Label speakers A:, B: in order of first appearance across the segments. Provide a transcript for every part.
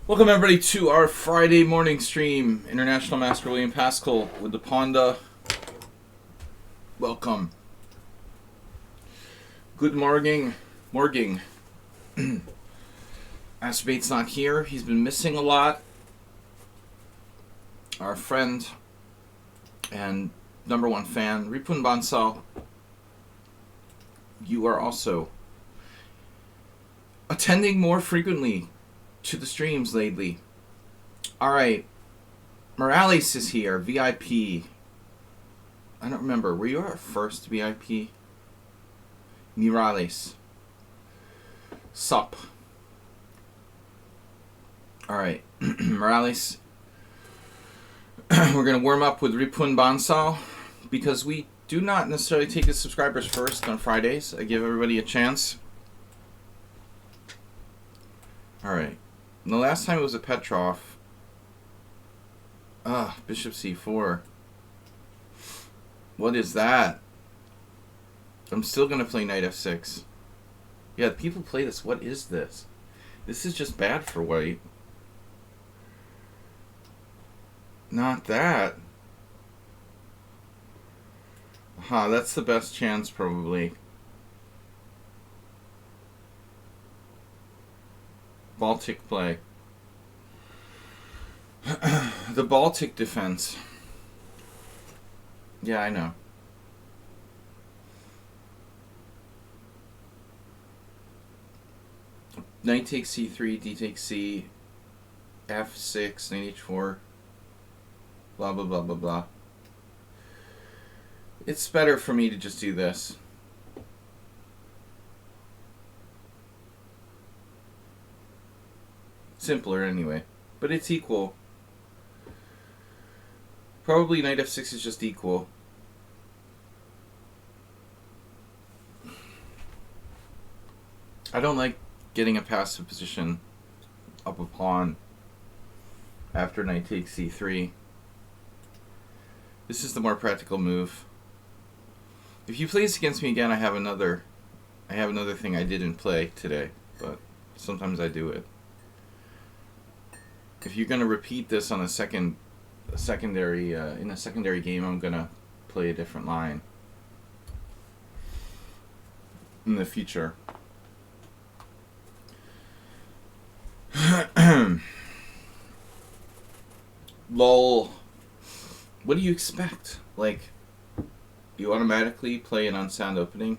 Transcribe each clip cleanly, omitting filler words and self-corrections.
A: Welcome everybody to our Friday morning stream. International Master William Pascal with the Ponda. Welcome. Good morning. Morning. Asperbate's not here. He's been missing a lot. Our friend and #1 fan, Ripun Bansal, you are also attending more frequently to the streams lately. Alright. Morales is here. VIP. I don't remember. Were you our first VIP? Morales. Sup. Alright. Morales. We're going to warm up with Ripun Bansal because we do not necessarily take the subscribers first on Fridays. I give everybody a chance. Alright. And the last time it was a Petrov. Bishop c4. What is that? I'm still going to play knight f6. Yeah, people play this. What is this? This is just bad for white. Not that. That's the best chance probably. Baltic play. The Baltic defense. Yeah, I know. Knight takes c3, d takes c, f6, knight h4, blah blah blah blah blah. It's better for me to just do this. Simpler anyway, but it's equal. Probably knight f6 is just equal. I don't like getting a passive position up a pawn after knight takes c3. This is the more practical move. If you play this against me again, I have another thing I didn't play today, but sometimes I do it. If you're gonna repeat this on in a secondary game, I'm gonna play a different line in the future. Lol. What do you expect? Like, you automatically play an unsound opening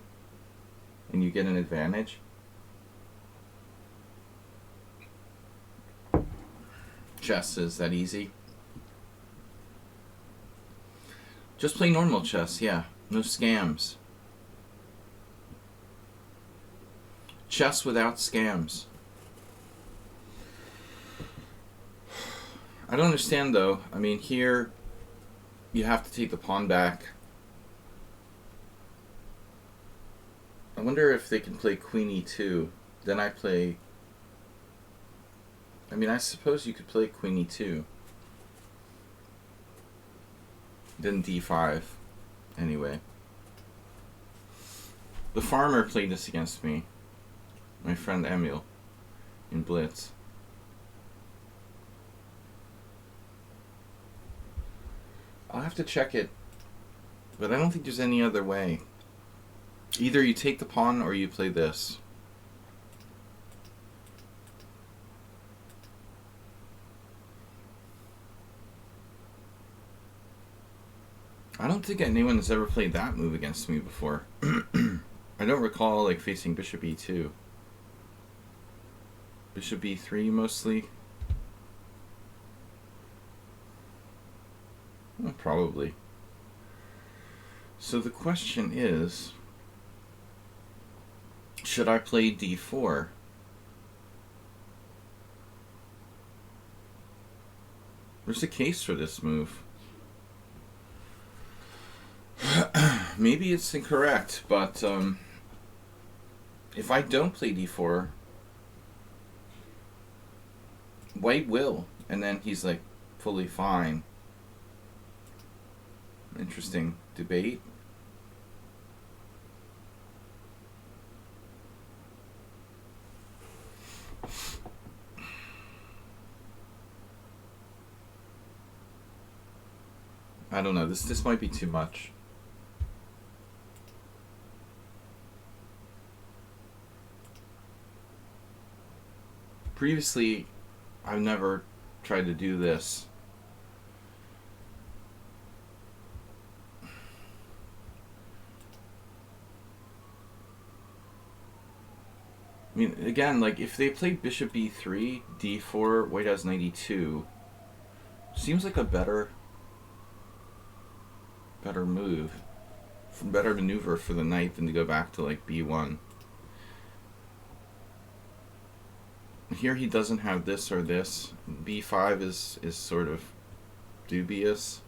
A: and you get an advantage? Chess is that easy? Just play normal chess, yeah. No scams. Chess without scams. I don't understand though. I mean, here you have to take the pawn back. I wonder if they can play queen e2. Then I play... I mean, I suppose you could play queen e2. Then d5. Anyway. The farmer played this against me. My friend Emil. In Blitz. I'll have to check it. But I don't think there's any other way. Either you take the pawn or you play this. I don't think anyone has ever played that move against me before. I don't recall like facing bishop e2. Bishop e3 mostly. Well, probably. So the question is, should I play d4? There's a case for this move. Maybe it's incorrect, but if I don't play d4, white will, and then he's like fully fine. Interesting debate. I don't know. This might be too much. Previously, I've never tried to do this. I mean, again, like, if they played bishop b3, d4, white has 92, seems like a better move, better maneuver for the knight than to go back to, like, b1. Here he doesn't have this or this. b5 is sort of dubious.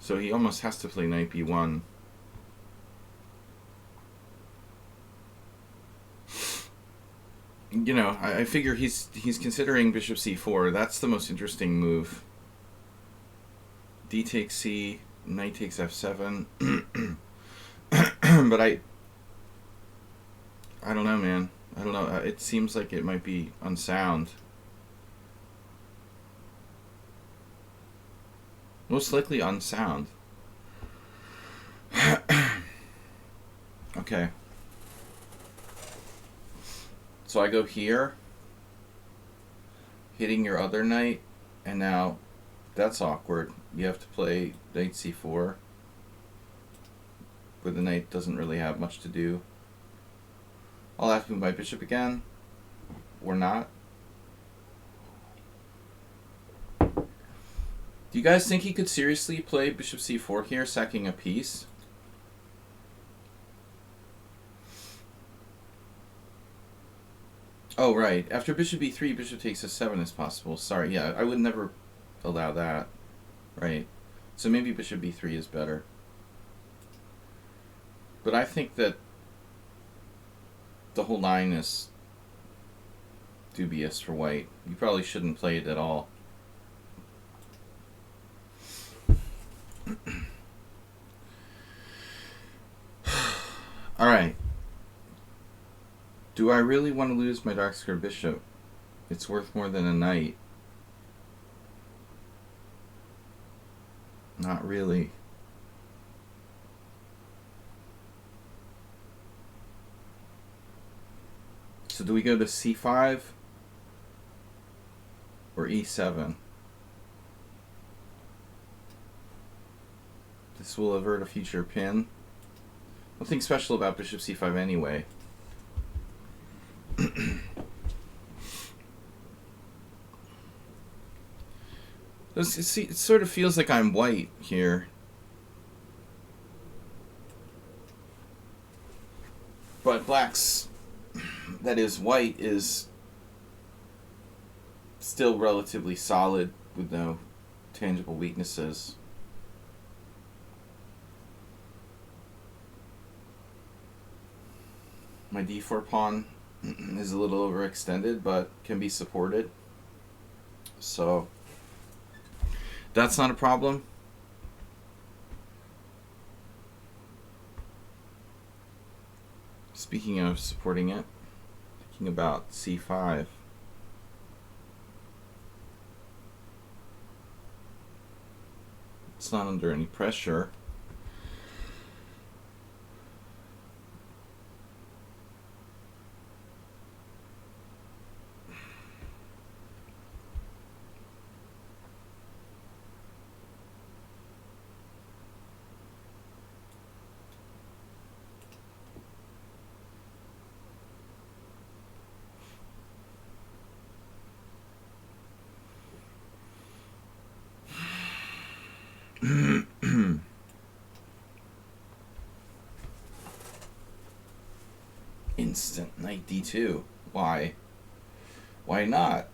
A: So he almost has to play knight b1. You know, I figure he's considering bishop c4. That's the most interesting move. D takes c, knight takes f7. But I don't know, man. I don't know. It seems like it might be unsound. Most likely unsound. Okay. So I go here, hitting your other knight, and now that's awkward. You have to play knight c4, where the knight doesn't really have much to do. I'll have to move my bishop again, or not. Do you guys think he could seriously play bishop c4 here, sacking a piece? Oh, right. After bishop b3, bishop takes f7 is possible. Sorry, yeah, I would never allow that. Right. So maybe bishop b3 is better. But I think that the whole line is dubious for white. You probably shouldn't play it at all. Alright. Do I really want to lose my dark square bishop? It's worth more than a knight. Not really. So do we go to c5 or e7? This will avert a future pin. Nothing special about bishop c5 anyway. It sort of feels like I'm white here. But black's, that is, white is still relatively solid with no tangible weaknesses. My d4 pawn is a little overextended, but can be supported. So that's not a problem. Speaking of supporting it, thinking about c5. It's not under any pressure. Instant knight d2. Why? Why not?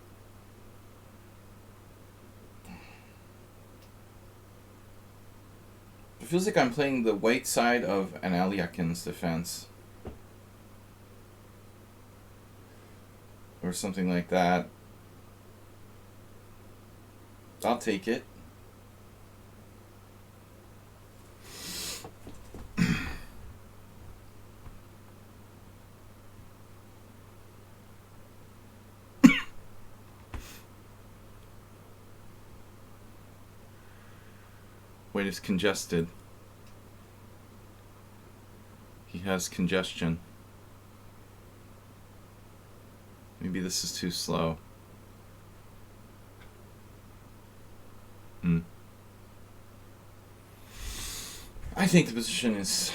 A: It feels like I'm playing the white side of an Alyakin's defense. Or something like that. I'll take it. White is congested. He has congestion. Maybe this is too slow. I think the position is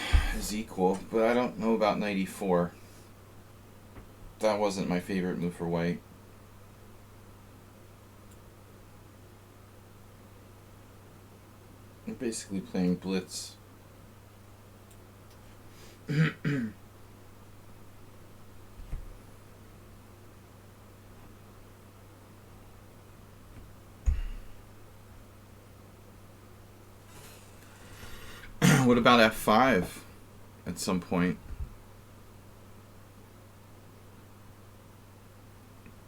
A: equal, but I don't know about knight e4. That wasn't my favorite move for white. We're basically playing blitz. What about f5 at some point?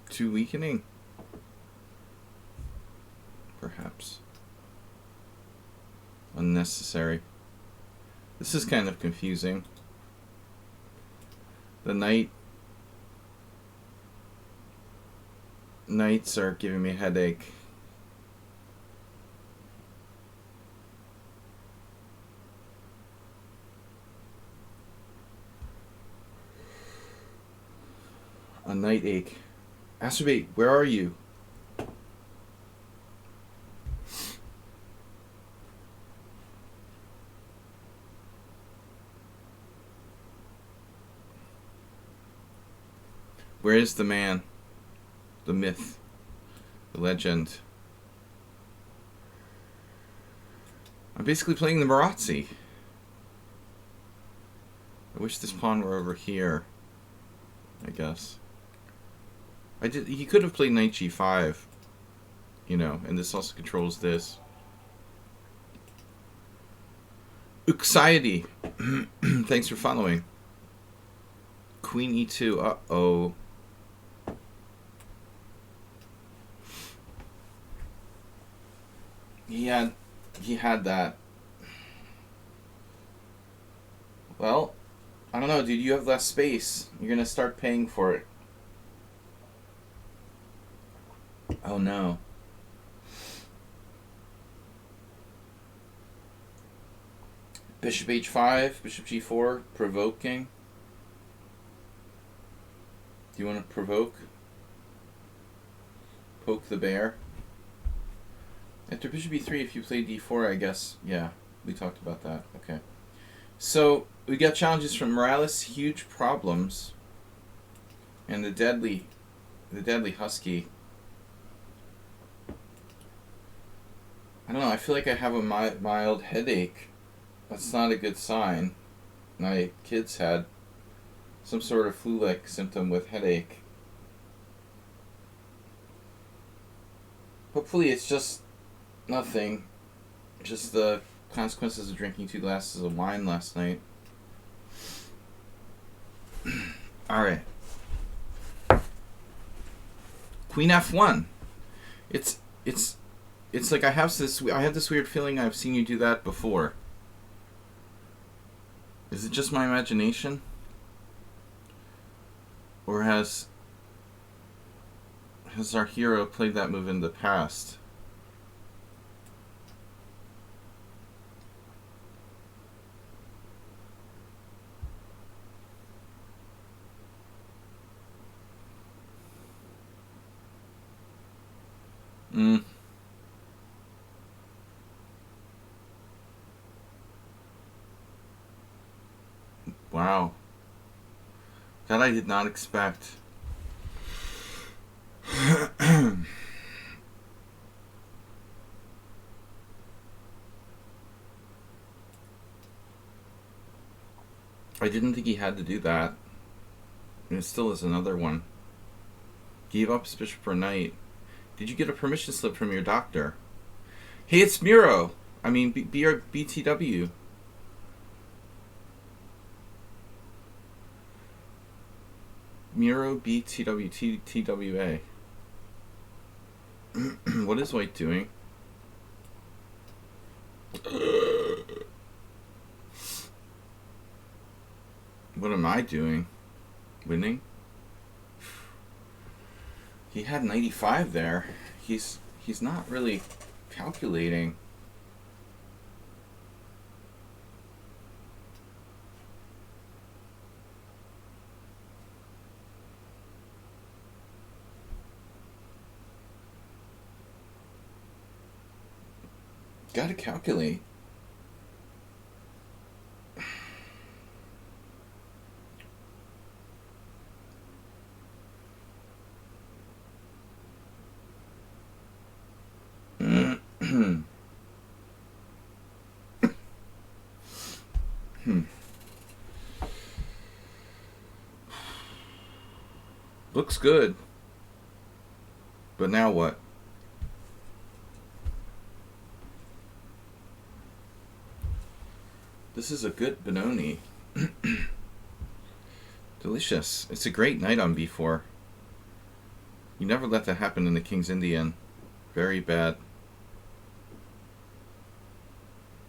A: Too weakening? Perhaps. Unnecessary. This is kind of confusing. The knights are giving me a headache. A night ache. Astrobate, where are you? Where is the man? The myth? The legend? I'm basically playing the Marazzi. I wish this pawn were over here, I guess. He could have played knight g5, you know, and this also controls this. Uxiety, thanks for following. Queen e2, uh-oh. He had that. Well, I don't know, dude, you have less space. You're gonna start paying for it. Oh no. Bishop h5, bishop g4, provoking. Do you want to provoke? Poke the bear? After bishop e3, if you play d4, I guess, yeah, we talked about that. Okay. So, we got challenges from Morales, huge problems, and the deadly husky. I don't know, I feel like I have a mild headache. That's not a good sign. My kids had some sort of flu-like symptom with headache. Hopefully it's just nothing. Just the consequences of drinking 2 glasses of wine last night. Alright. Queen f1. It's like I have this weird feeling I've seen you do that before. Is it just my imagination? Or has our hero played that move in the past? Wow. That I did not expect. I didn't think he had to do that. And it still is another one. Gave up his bishop for knight. Did you get a permission slip from your doctor? Hey, it's Miro. I mean, BTW. Miro BTW TWA. What is white doing? What am I doing? Winning? He had 95 there. He's not really calculating. Gotta calculate. Looks good. But now what? This is a good Benoni. Delicious. It's a great knight on b4. You never let that happen in the King's Indian. Very bad.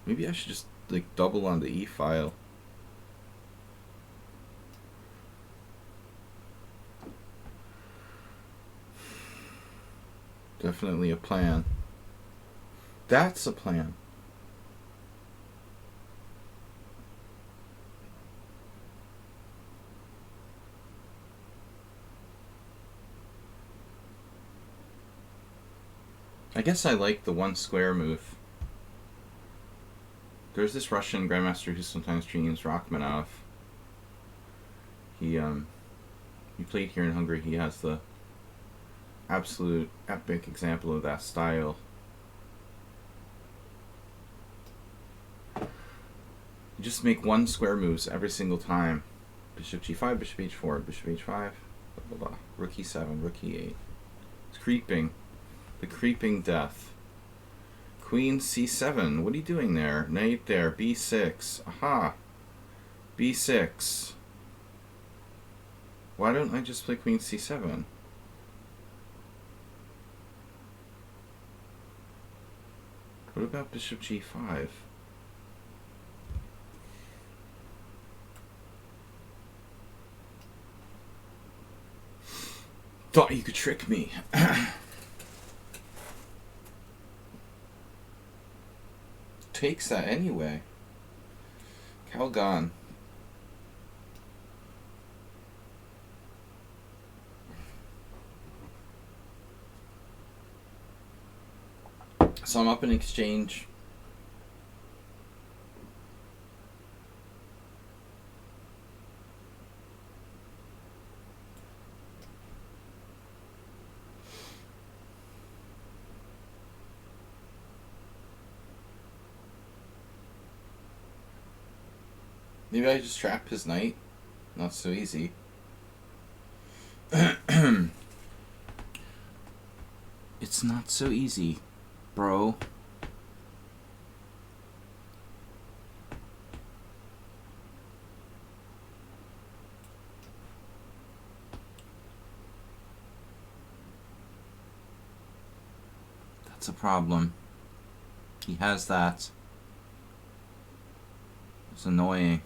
A: Maybe I should just like double on the e file. Definitely a plan. That's a plan. I guess I like the one square move. There's this Russian grandmaster who sometimes streams, Rachmanov. He played here in Hungary. He has the absolute epic example of that style. You just make one square moves every single time. Bishop g5, bishop h4, bishop h5, blah, blah, blah. Rook e7, rook e8. It's creeping. The creeping death. Queen c7. What are you doing there? Knight there. b6. Aha. b6. Why don't I just play queen c7? What about bishop g5? Thought you could trick me. Takes that anyway. Calgon. So I'm up in exchange. Maybe I just trap his knight. Not so easy. It's not so easy, bro. That's a problem. He has that. It's annoying.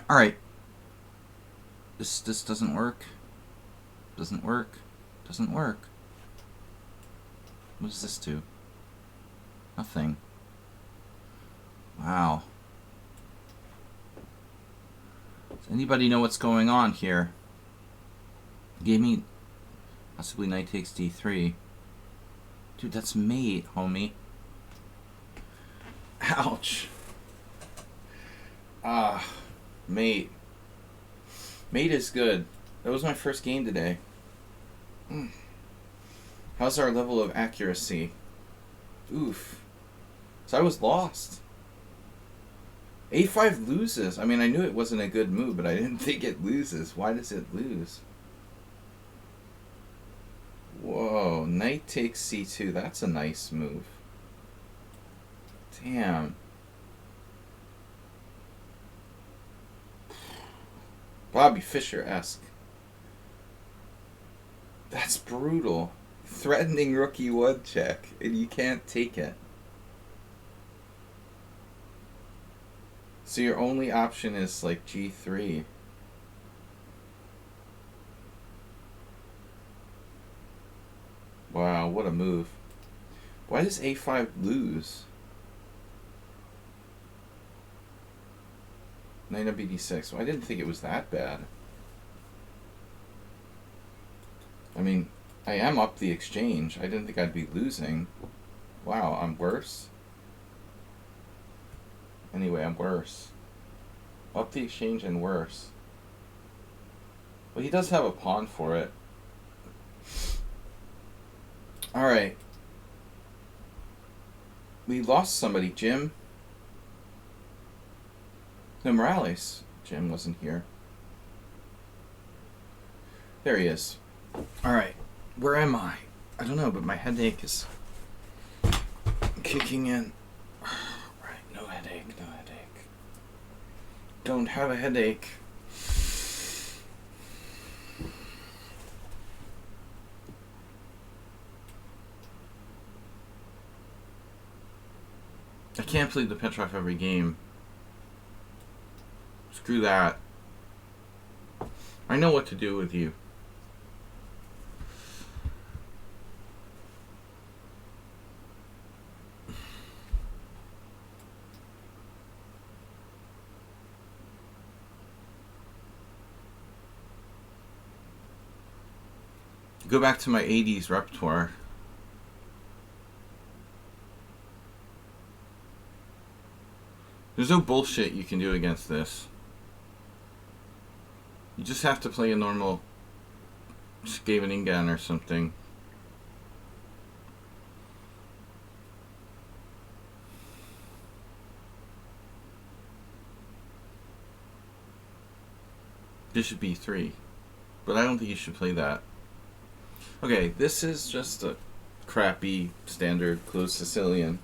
A: Alright. This doesn't work. Doesn't work. Doesn't work. What does this do? Nothing. Wow. Does anybody know what's going on here? Gave me possibly knight takes d3. Dude, that's mate, homie. Ouch. Mate. Mate is good. That was my first game today. How's our level of accuracy? Oof. So I was lost. A5 loses. I mean, I knew it wasn't a good move, but I didn't think it loses. Why does it lose? Whoa. Knight takes c2. That's a nice move. Damn. Bobby Fischer-esque. That's brutal. Threatening rook e1 check, and you can't take it. So your only option is like g3. Wow, what a move. Why does a5 lose? Knight on bd6. Well, I didn't think it was that bad. I mean, I am up the exchange. I didn't think I'd be losing. Wow, I'm worse? Anyway, I'm worse. Up the exchange and worse. Well, he does have a pawn for it. Alright. We lost somebody. Jim? No, Morales. Jim wasn't here. There he is. Alright. Where am I? I don't know, but my headache is kicking in. Right, no headache, no headache. Don't have a headache. I can't play the Petrov every game. Screw that. I know what to do with you. Go back to my 80s repertoire. There's no bullshit you can do against this. You just have to play a normal Skaveningen or something. Bishop b3. But I don't think you should play that. Okay, this is just a crappy standard closed Sicilian.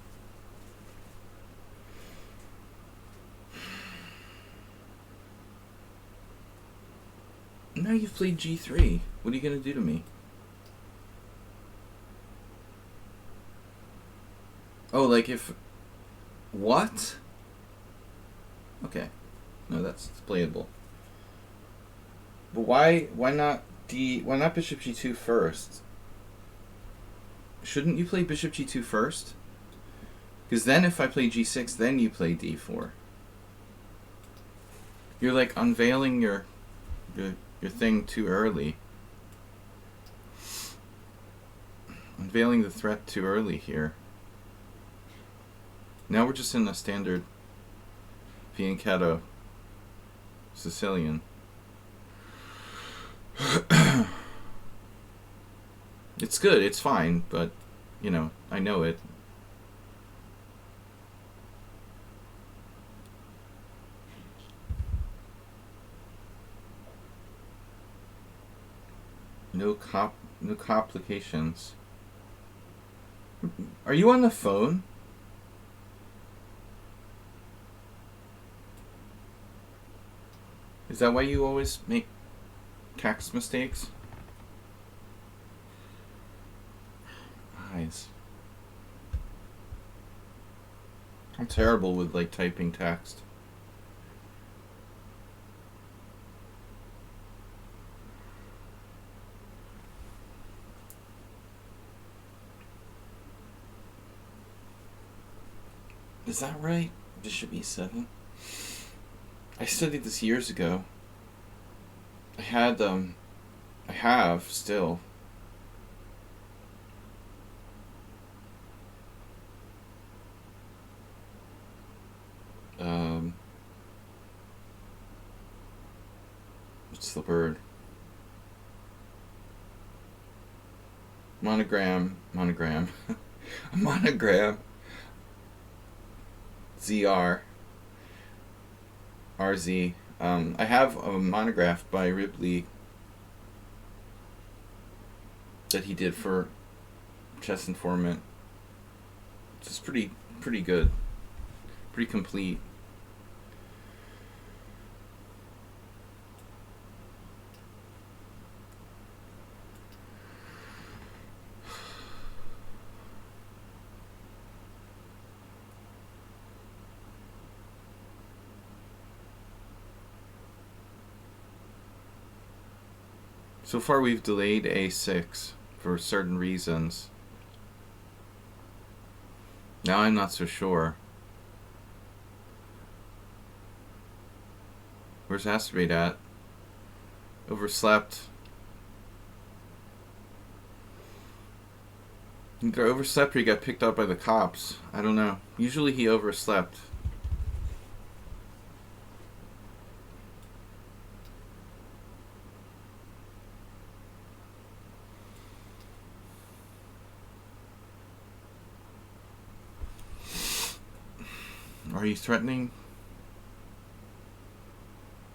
A: Now you've played g3. What are you going to do to me? Oh, like if... What? Okay. No, that's playable. But why not why not bishop g2 first? Shouldn't you play bishop g2 first? Because then if I play g6, then you play d4. You're like unveiling your thing too early. Unveiling the threat too early here. Now we're just in a standard fianchetto Sicilian. It's good, it's fine, but, you know, I know it. No complications. Are you on the phone? Is that why you always make text mistakes? Eyes. I'm terrible with like typing text. Is that right? Bishop e7? I studied this years ago. I have still. What's the word? Monogram. A monogram. ZR. RZ. I have a monograph by Ripley that he did for Chess Informant. It's pretty good. Pretty complete. So far we've delayed a6 for certain reasons. Now I'm not so sure. Where's Astrobate at? Overslept. He either overslept or he got picked up by the cops. I don't know. Usually he overslept. Are you threatening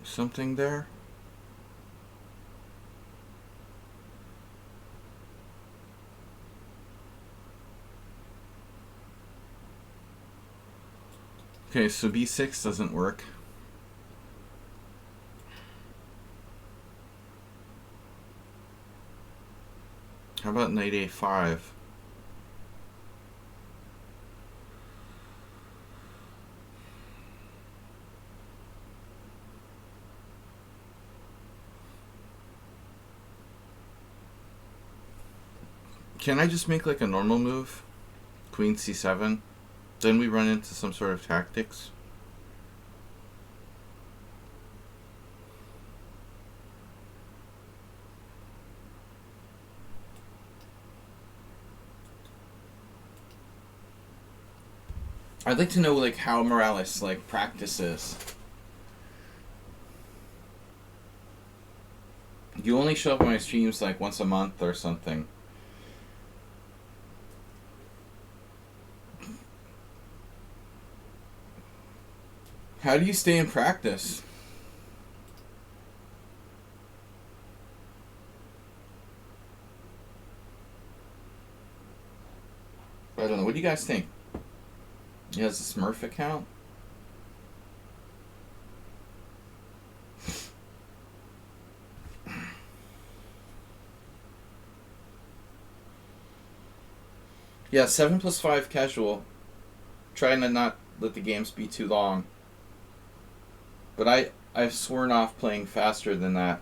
A: something there? Okay, so b6 doesn't work. How about knight a5? Can I just make like a normal move? Queen c7? Then we run into some sort of tactics? I'd like to know like how Morales like practices. You only show up on my streams like once a month or something. How do you stay in practice? I don't know. What do you guys think? He has a Smurf account? Yeah, 7+5 casual. Trying to not let the games be too long. But I've sworn off playing faster than that.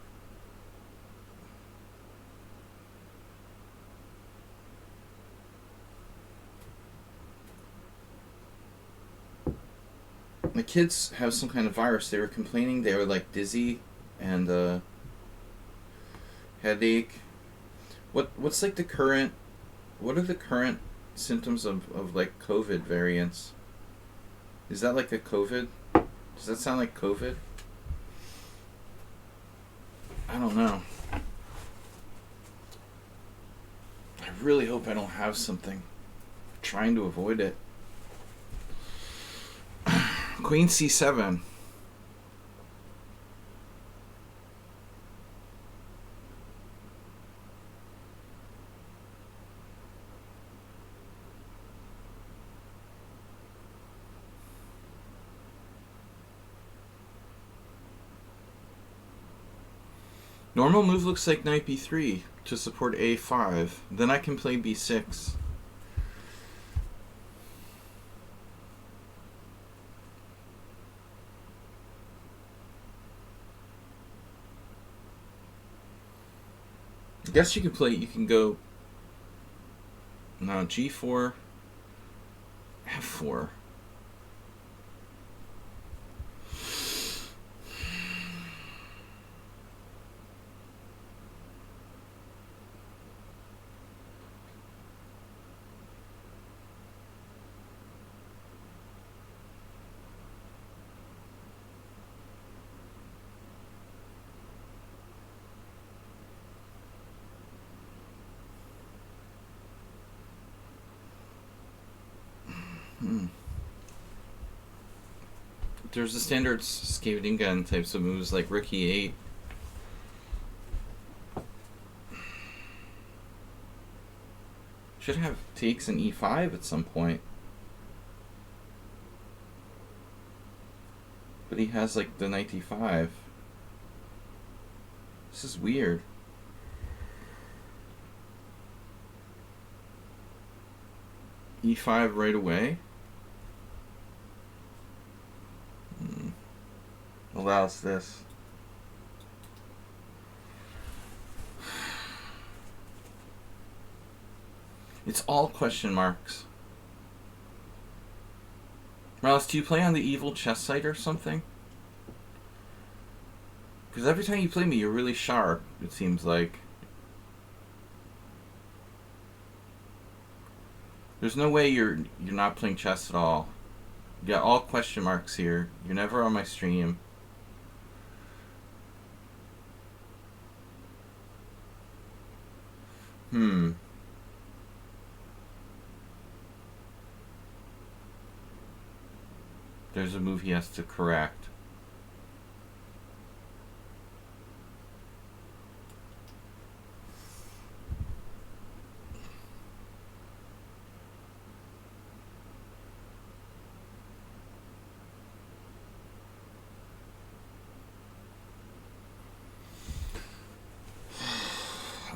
A: The kids have some kind of virus. They were complaining they were like dizzy and headache. What's like the current, what are the current symptoms of like COVID variants? Is that like a COVID? Does that sound like COVID? I don't know. I really hope I don't have something. I'm trying to avoid it. Queen c7. Normal move looks like knight b3 to support a5. Then I can play b6. I guess you can go, no, g4, f4. There's the standard skating gun types of moves like rook e8. Should have takes an e5 at some point. But he has like the knight d5. This is weird. e5 right away. Allows this. It's all question marks. Morales, do you play on the evil chess site or something? Because every time you play me, you're really sharp, it seems like. There's no way you're not playing chess at all. You got all question marks here. You're never on my stream. There's a move he has to correct.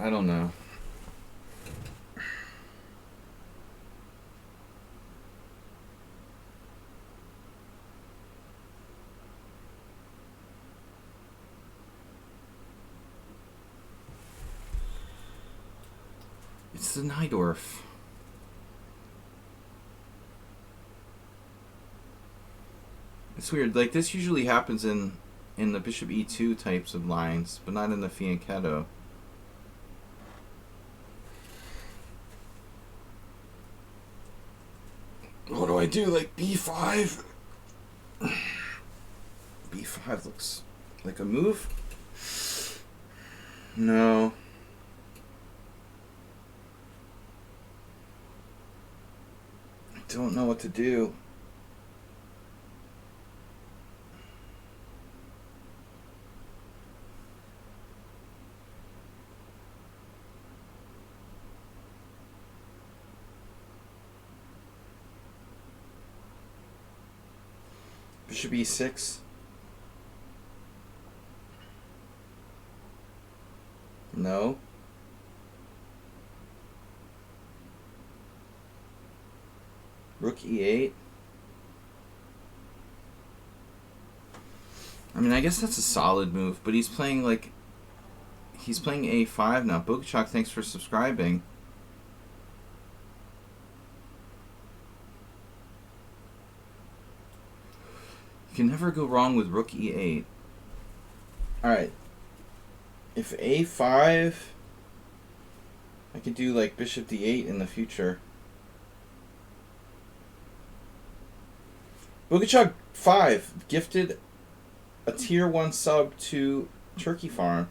A: I don't know. It's the Najdorf. It's weird. Like, this usually happens in the bishop e2 types of lines, but not in the fianchetto. What do I do? Like b5? b5 looks like a move. No. I don't know what to do. Bishop e6. No. Rook e8. I mean, I guess that's a solid move, but he's playing like... He's playing a5 now. Bogachuk, thanks for subscribing. You can never go wrong with rook e8. Alright. If a5... I could do like bishop d8 in the future. Bogachuk 5 gifted a tier 1 sub to Turkey Farm.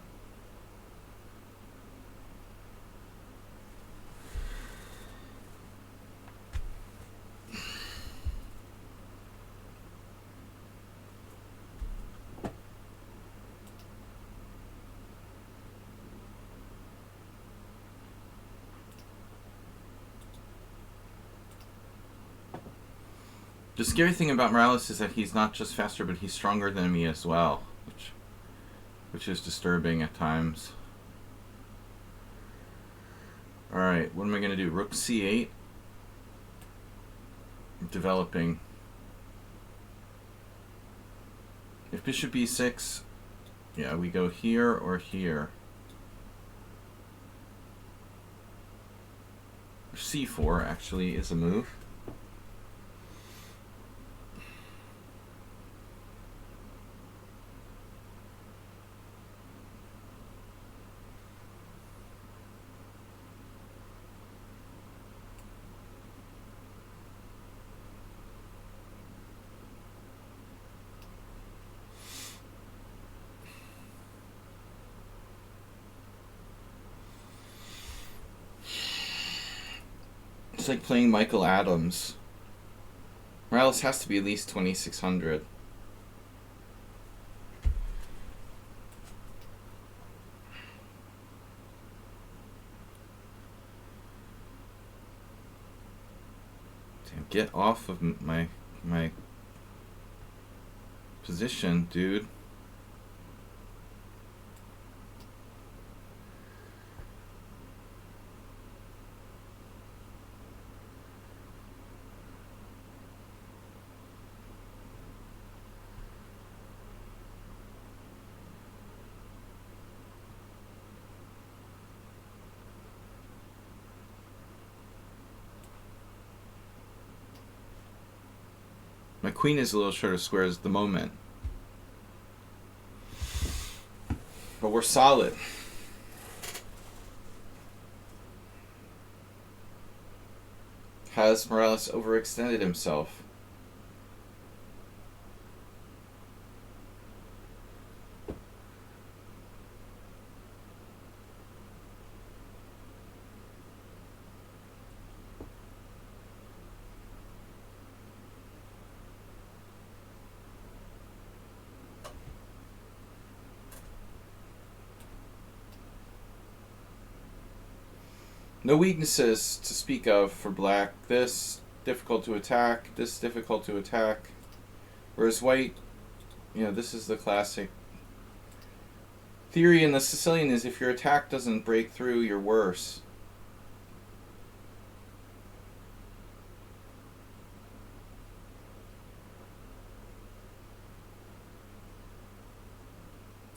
A: The scary thing about Morales is that he's not just faster, but he's stronger than me as well, which is disturbing at times. Alright, what am I going to do? Rook c8. Developing. If bishop e6, yeah, we go here or here. c4 actually is a move. It's like playing Michael Adams. Morales has to be at least 2600. Damn, get off of my position, dude. My queen is a little short of squares at the moment. But we're solid. Has Morales overextended himself? No weaknesses to speak of for black. This difficult to attack, this difficult to attack. Whereas white, you know, this is the classic theory in the Sicilian is if your attack doesn't break through, you're worse.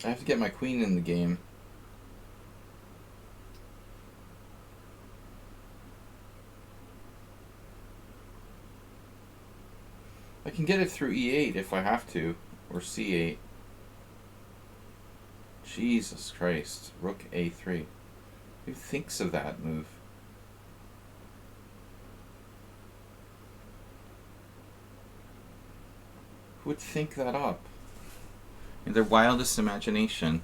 A: I have to get my queen in the game. I can get it through e8 if I have to, or c8. Jesus Christ. Rook a3. Who thinks of that move? Who would think that up? In their wildest imagination.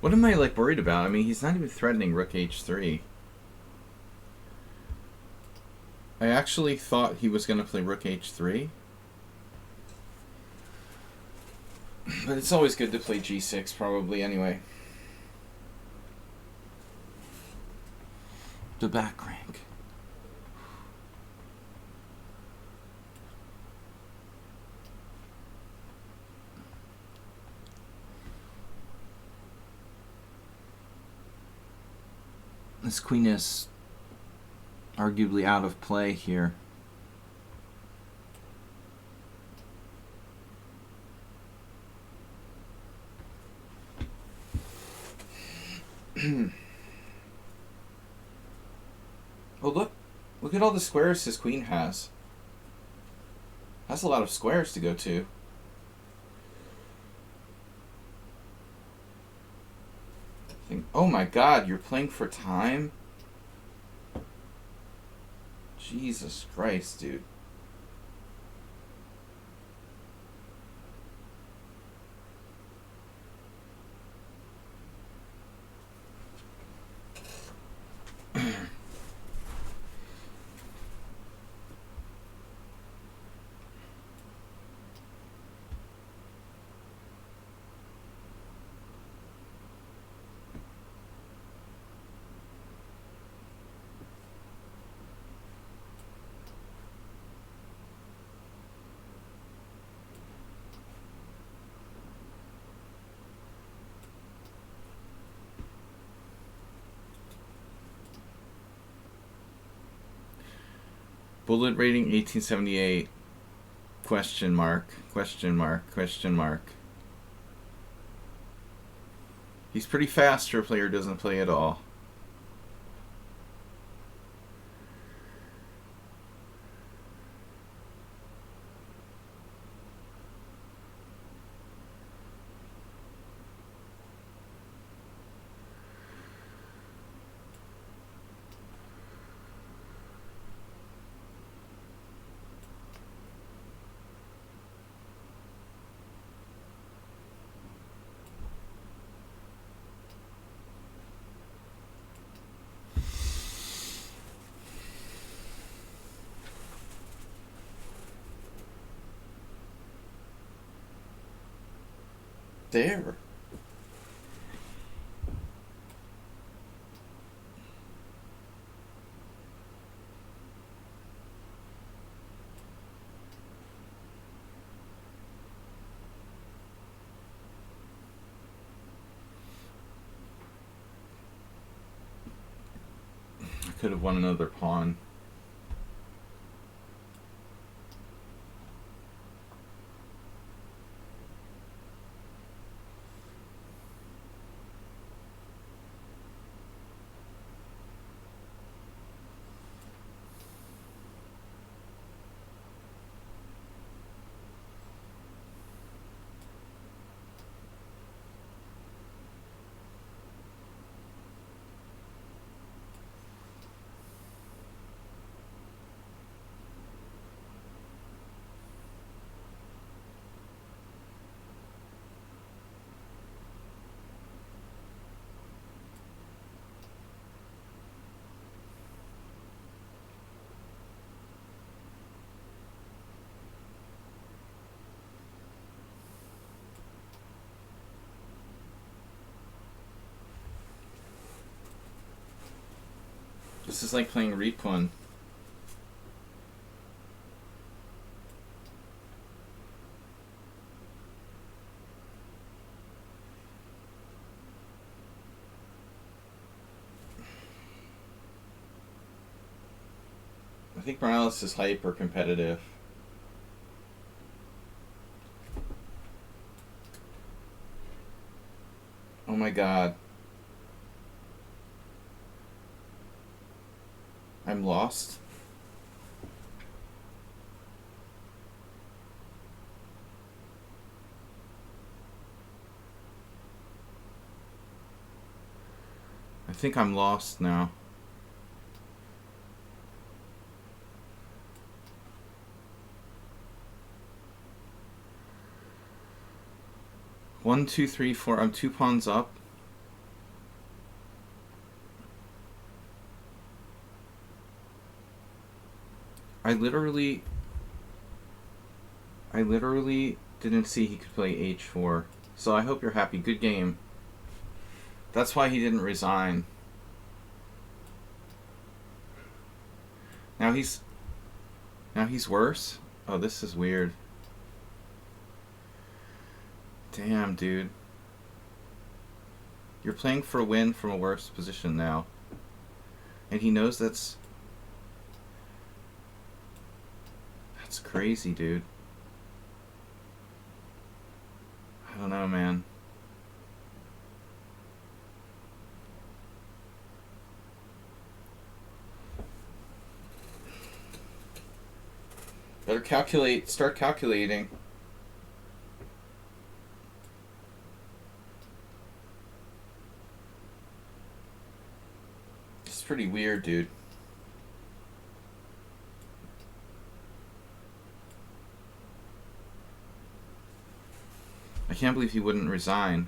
A: What am I like worried about? I mean, he's not even threatening rook h3. I actually thought he was going to play rook h3. But it's always good to play g6 probably anyway. The back rank. This queen is arguably out of play here. Oh, look at all the squares his queen has. That's a lot of squares to go to. Oh my God, you're playing for time? Jesus Christ, dude. Bullet rating 1878. Question mark, question mark, question mark. He's pretty fast for a player who doesn't play at all. There. I could have won another pawn. This is like playing Ripun. I think Morales is hyper competitive. Oh my god. I'm lost. I think I'm lost now. One, two, three, four. I'm 2 pawns up. I literally didn't see he could play h4. So I hope you're happy. Good game. That's why he didn't resign. Now he's worse? Oh, this is weird. Damn, dude. You're playing for a win from a worse position now. And he knows that's crazy, dude. I don't know, man. Better calculate, start calculating. It's pretty weird, dude. I can't believe he wouldn't resign.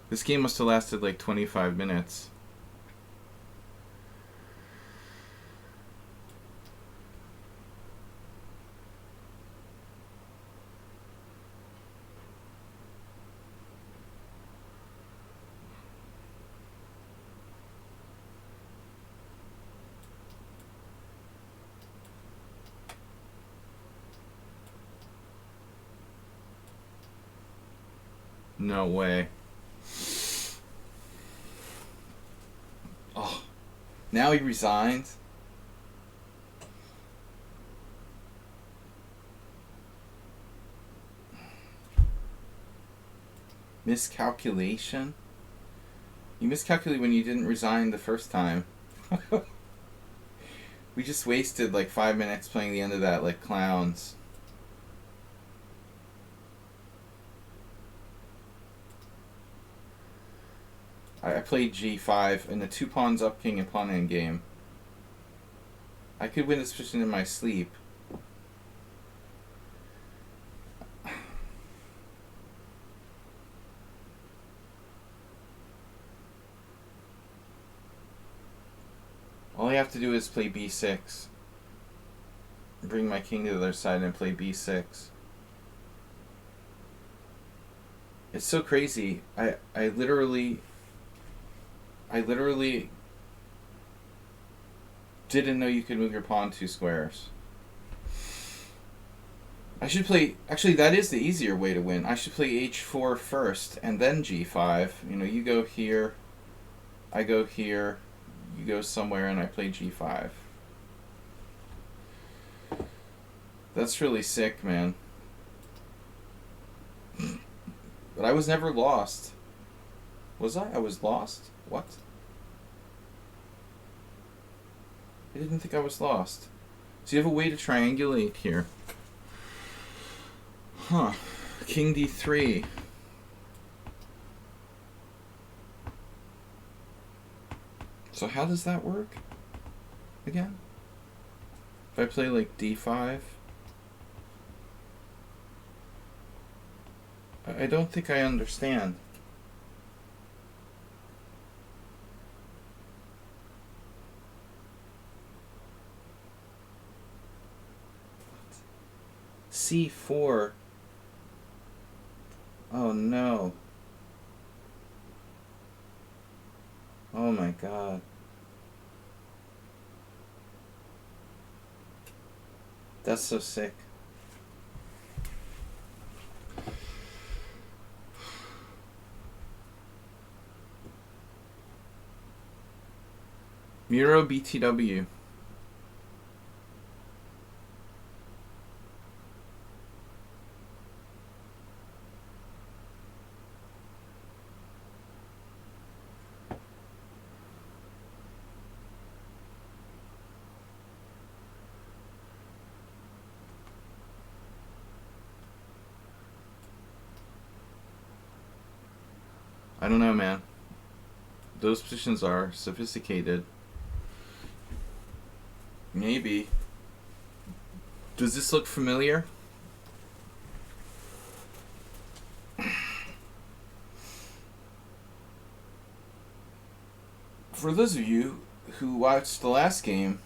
A: This game must have lasted like 25 minutes. No way. Oh, now he resigns. Miscalculation? You miscalculated when you didn't resign the first time. We just wasted like 5 minutes playing the end of that like clowns. I played g5 in the 2 pawns up king and pawn end game. I could win this position in my sleep. All I have to do is play b6. Bring my king to the other side and play b6. It's so crazy. I literally didn't know you could move your pawn 2 squares. I should play... Actually, that is the easier way to win. I should play h4 first and then g5. You know, you go here, I go here, you go somewhere, and I play g5. That's really sick, man. But I was never lost. Was I? I was lost? What? I didn't think I was lost. So you have a way to triangulate here. Huh. King d3. So how does that work? Again? If I play like d5? I don't think I understand. c4. Oh no. Oh my god. That's so sick. Muro BTW. I don't know, man. Those positions are sophisticated. Maybe. Does this look familiar? For those of you who watched the last game,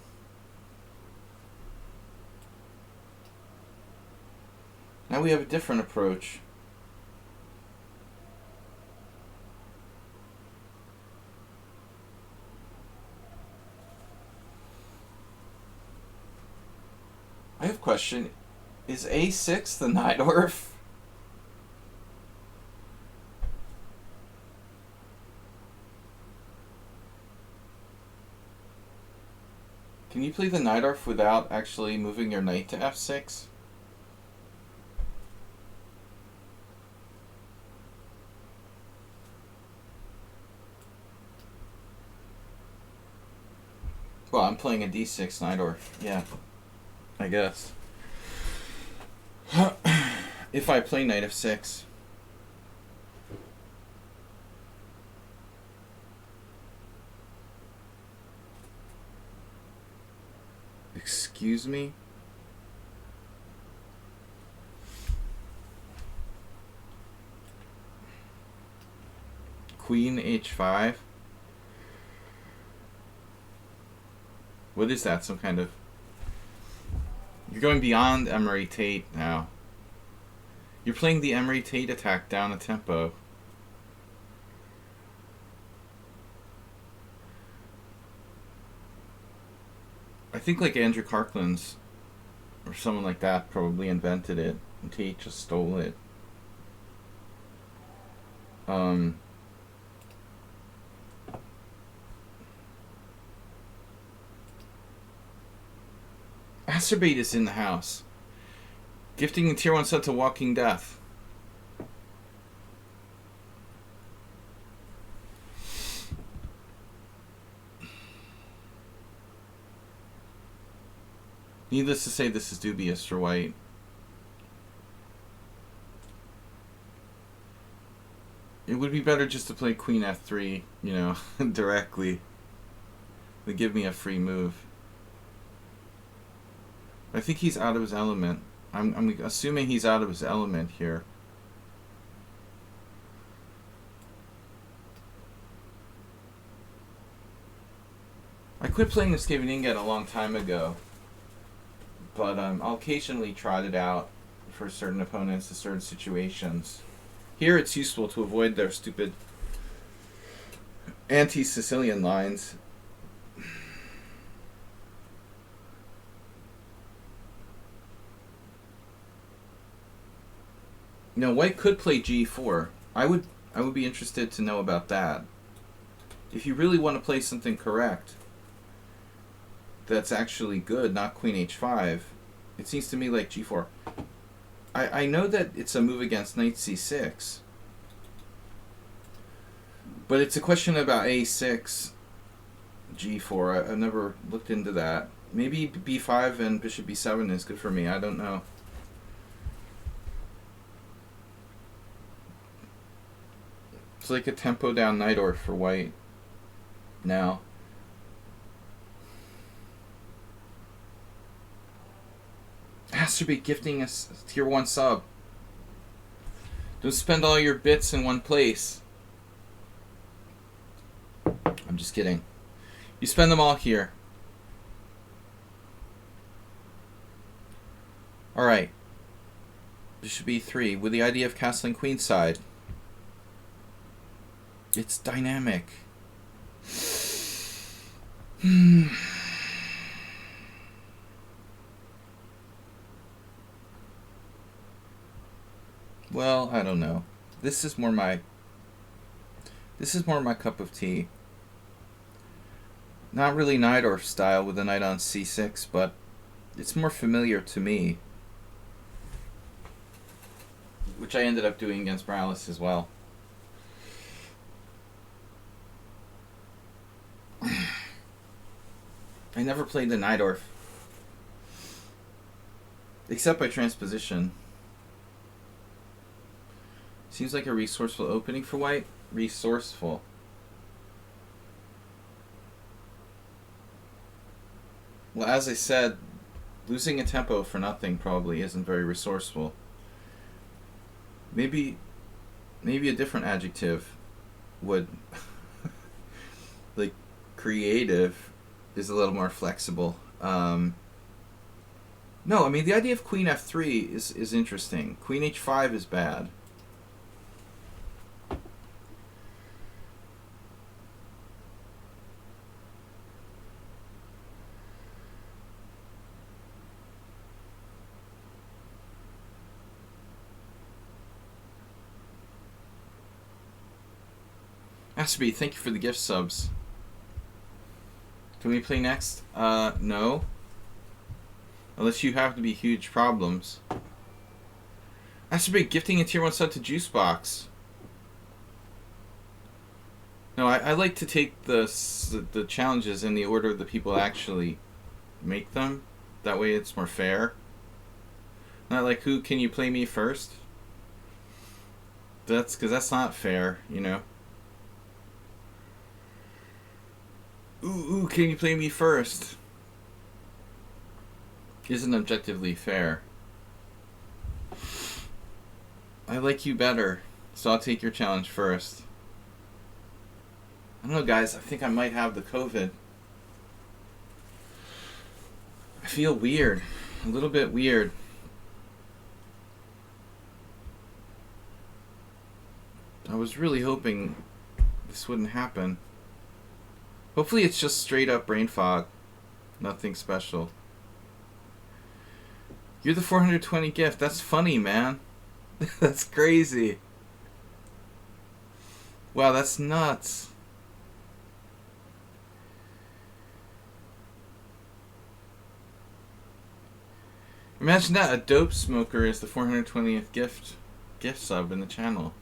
A: now we have a different approach. I have a question. Is A6 the Najdorf? Can you play the Najdorf without actually moving your knight to F6? Well, I'm playing a D6 Najdorf. Yeah, I guess. If I play knight F6. Excuse me? Queen H5? What is that? Some kind of... You're going beyond Emery Tate now. You're playing the Emery Tate attack down a tempo. I think like Andrew Carkland's or someone like that probably invented it, and Tate just stole it. Acerbate is in the house. Gifting the tier 1 set to Walking Death. Needless to say, this is dubious for white. It would be better just to play Queen F3, you know, directly. They give me a free move. I think he's out of his element. I'm assuming he's out of his element here. I quit playing this game in Inget a long time ago, but I'll occasionally trot it out for certain opponents in certain situations. Here it's useful to avoid their stupid anti-Sicilian lines. You know, white could play G4. I would be interested to know about that. If you really want to play something correct, that's actually good, not Queen H5, it seems to me like G4. I know that it's a move against Knight C6, but it's a question about A6, G4. I've never looked into that. Maybe B5 and Bishop B7 is good for me. I don't know. It's like a tempo down Najdorf for white now. Has to be gifting a tier 1 sub. Don't spend all your bits in one place. I'm just kidding. You spend them all here. Alright. Bishop E3 with the idea of castling queenside. It's dynamic. Well, I don't know. This is more my cup of tea. Not really Najdorf style with a knight on c6, but it's more familiar to me. Which I ended up doing against Morales as well. I never played the Najdorf. Except by transposition. Seems like a resourceful opening for white. Resourceful. Well, as I said, losing a tempo for nothing probably isn't very resourceful. Maybe a different adjective would like creative is a little more flexible. No, I mean the idea of queen f3 is interesting. Queen h5 is bad. Aspie, thank you for the gift subs. Can we play next? No. Unless you have to be huge problems. Aspie, gifting a tier 1 sub to Juicebox. No, I like to take the challenges in the order the people actually make them. That way it's more fair. Not like, who can you play me first? That's because that's not fair, you know. Ooh, can you play me first? Isn't objectively fair. I like you better, so I'll take your challenge first. I don't know, guys. I think I might have the COVID. I feel weird. A little bit weird. I was really hoping this wouldn't happen. Hopefully it's just straight up brain fog. Nothing special. You're the 420 gift. That's funny, man. That's crazy. Wow, that's nuts. Imagine that. A dope smoker is the 420th gift sub in the channel.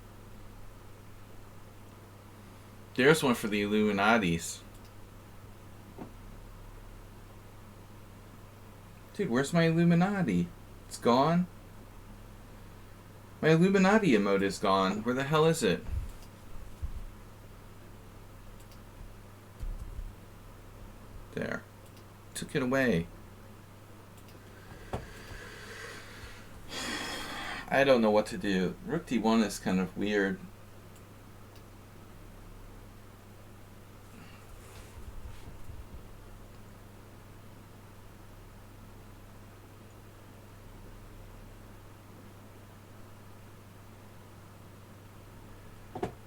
A: There's one for the Illuminatis. Dude, where's my Illuminati? It's gone? My Illuminati emote is gone. Where the hell is it? There. Took it away. I don't know what to do. Rook d1 is kind of weird.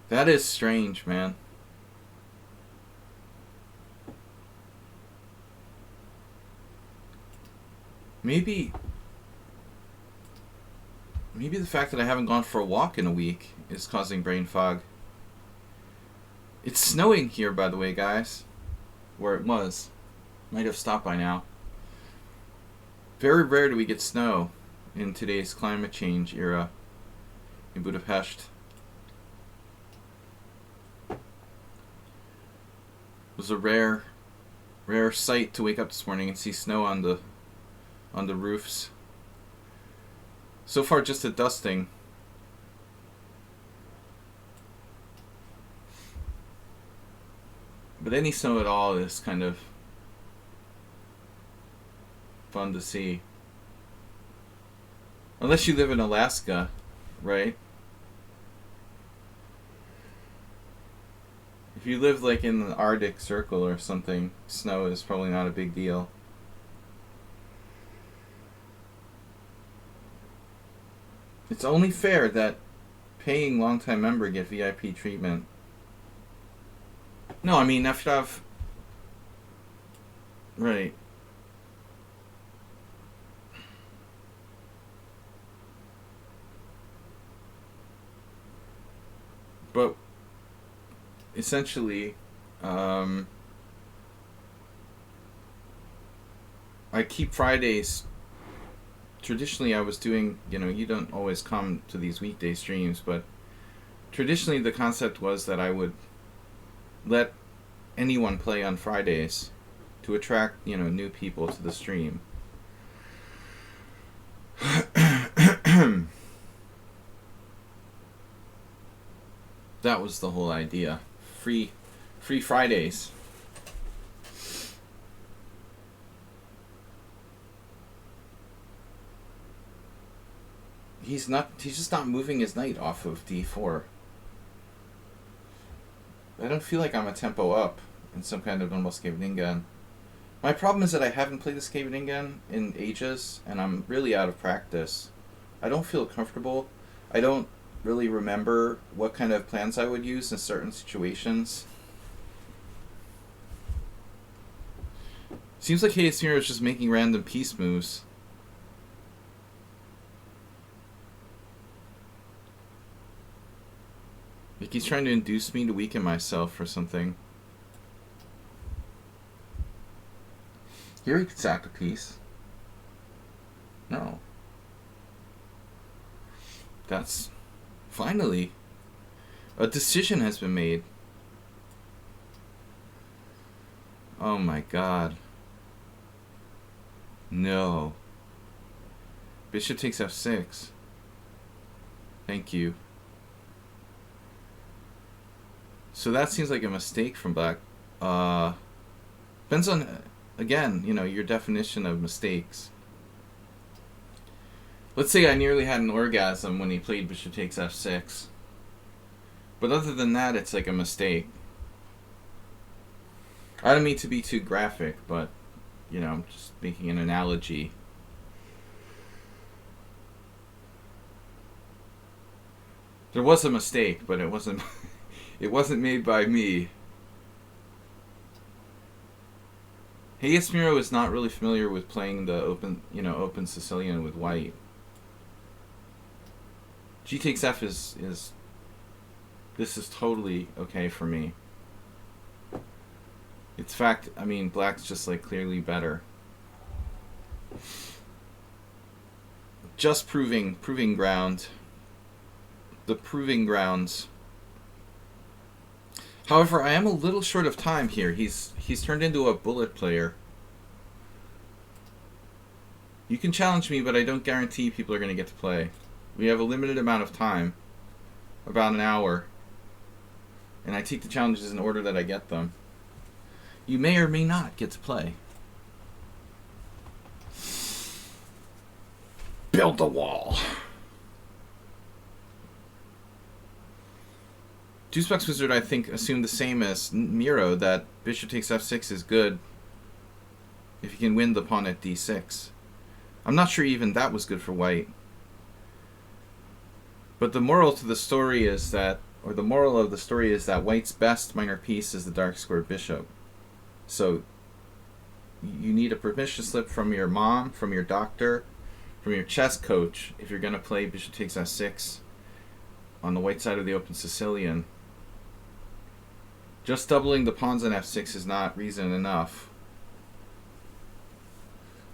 A: That is strange, man. Maybe the fact that I haven't gone for a walk in a week is causing brain fog. It's snowing here, by the way, guys. Where it was. Might have stopped by now. Very rare do we get snow in today's climate change era in Budapest. It was a rare sight to wake up this morning and see snow on the roofs. So far, just a dusting. But any snow at all is kind of fun to see. Unless you live in Alaska, right? If you live like in the Arctic Circle or something, snow is probably not a big deal. It's only fair that paying longtime member get VIP treatment. No, I mean, Right. But essentially, I keep Fridays. Traditionally, I was doing, you don't always come to these weekday streams, but traditionally the concept was that I would let anyone play on Fridays to attract, new people to the stream. That was the whole idea. Free Fridays. He's just not moving his knight off of d4. I don't feel like I'm a tempo up in some kind of normal Skaveningen. My problem is that I haven't played the Skaveningen in ages, and I'm really out of practice. I don't feel comfortable. I don't really remember what kind of plans I would use in certain situations. Seems like Hayesmir is just making random piece moves. Like he's trying to induce me to weaken myself or something. Here he could sack a piece. No. That's... Finally, a decision has been made. Oh my god. No. Bishop takes f6. Thank you. So that seems like a mistake from black. Depends on, again, your definition of mistakes. Let's say I nearly had an orgasm when he played bishop takes f6. But other than that, it's like a mistake. I don't mean to be too graphic, but, I'm just making an analogy. There was a mistake, but it wasn't it wasn't made by me. Hayesmiro is not really familiar with playing the open Sicilian with white. G takes f is this is totally okay for me. It's fact, black's just like clearly better. Just proving ground. The proving grounds. However, I am a little short of time here. He's turned into a bullet player. You can challenge me, but I don't guarantee people are going to get to play. We have a limited amount of time, about an hour, and I take the challenges in order that I get them. You may or may not get to play. Build a wall. Juicebox Wizard, I think, assumed the same as Miro, that bishop takes f6 is good if you can win the pawn at d6. I'm not sure even that was good for white. But the moral to the story is that, or the moral of the story is that white's best minor piece is the dark squared bishop. So you need a permission slip from your mom, from your doctor, from your chess coach if you're going to play bishop takes f6 on the white side of the open Sicilian. Just doubling the pawns on f6 is not reason enough.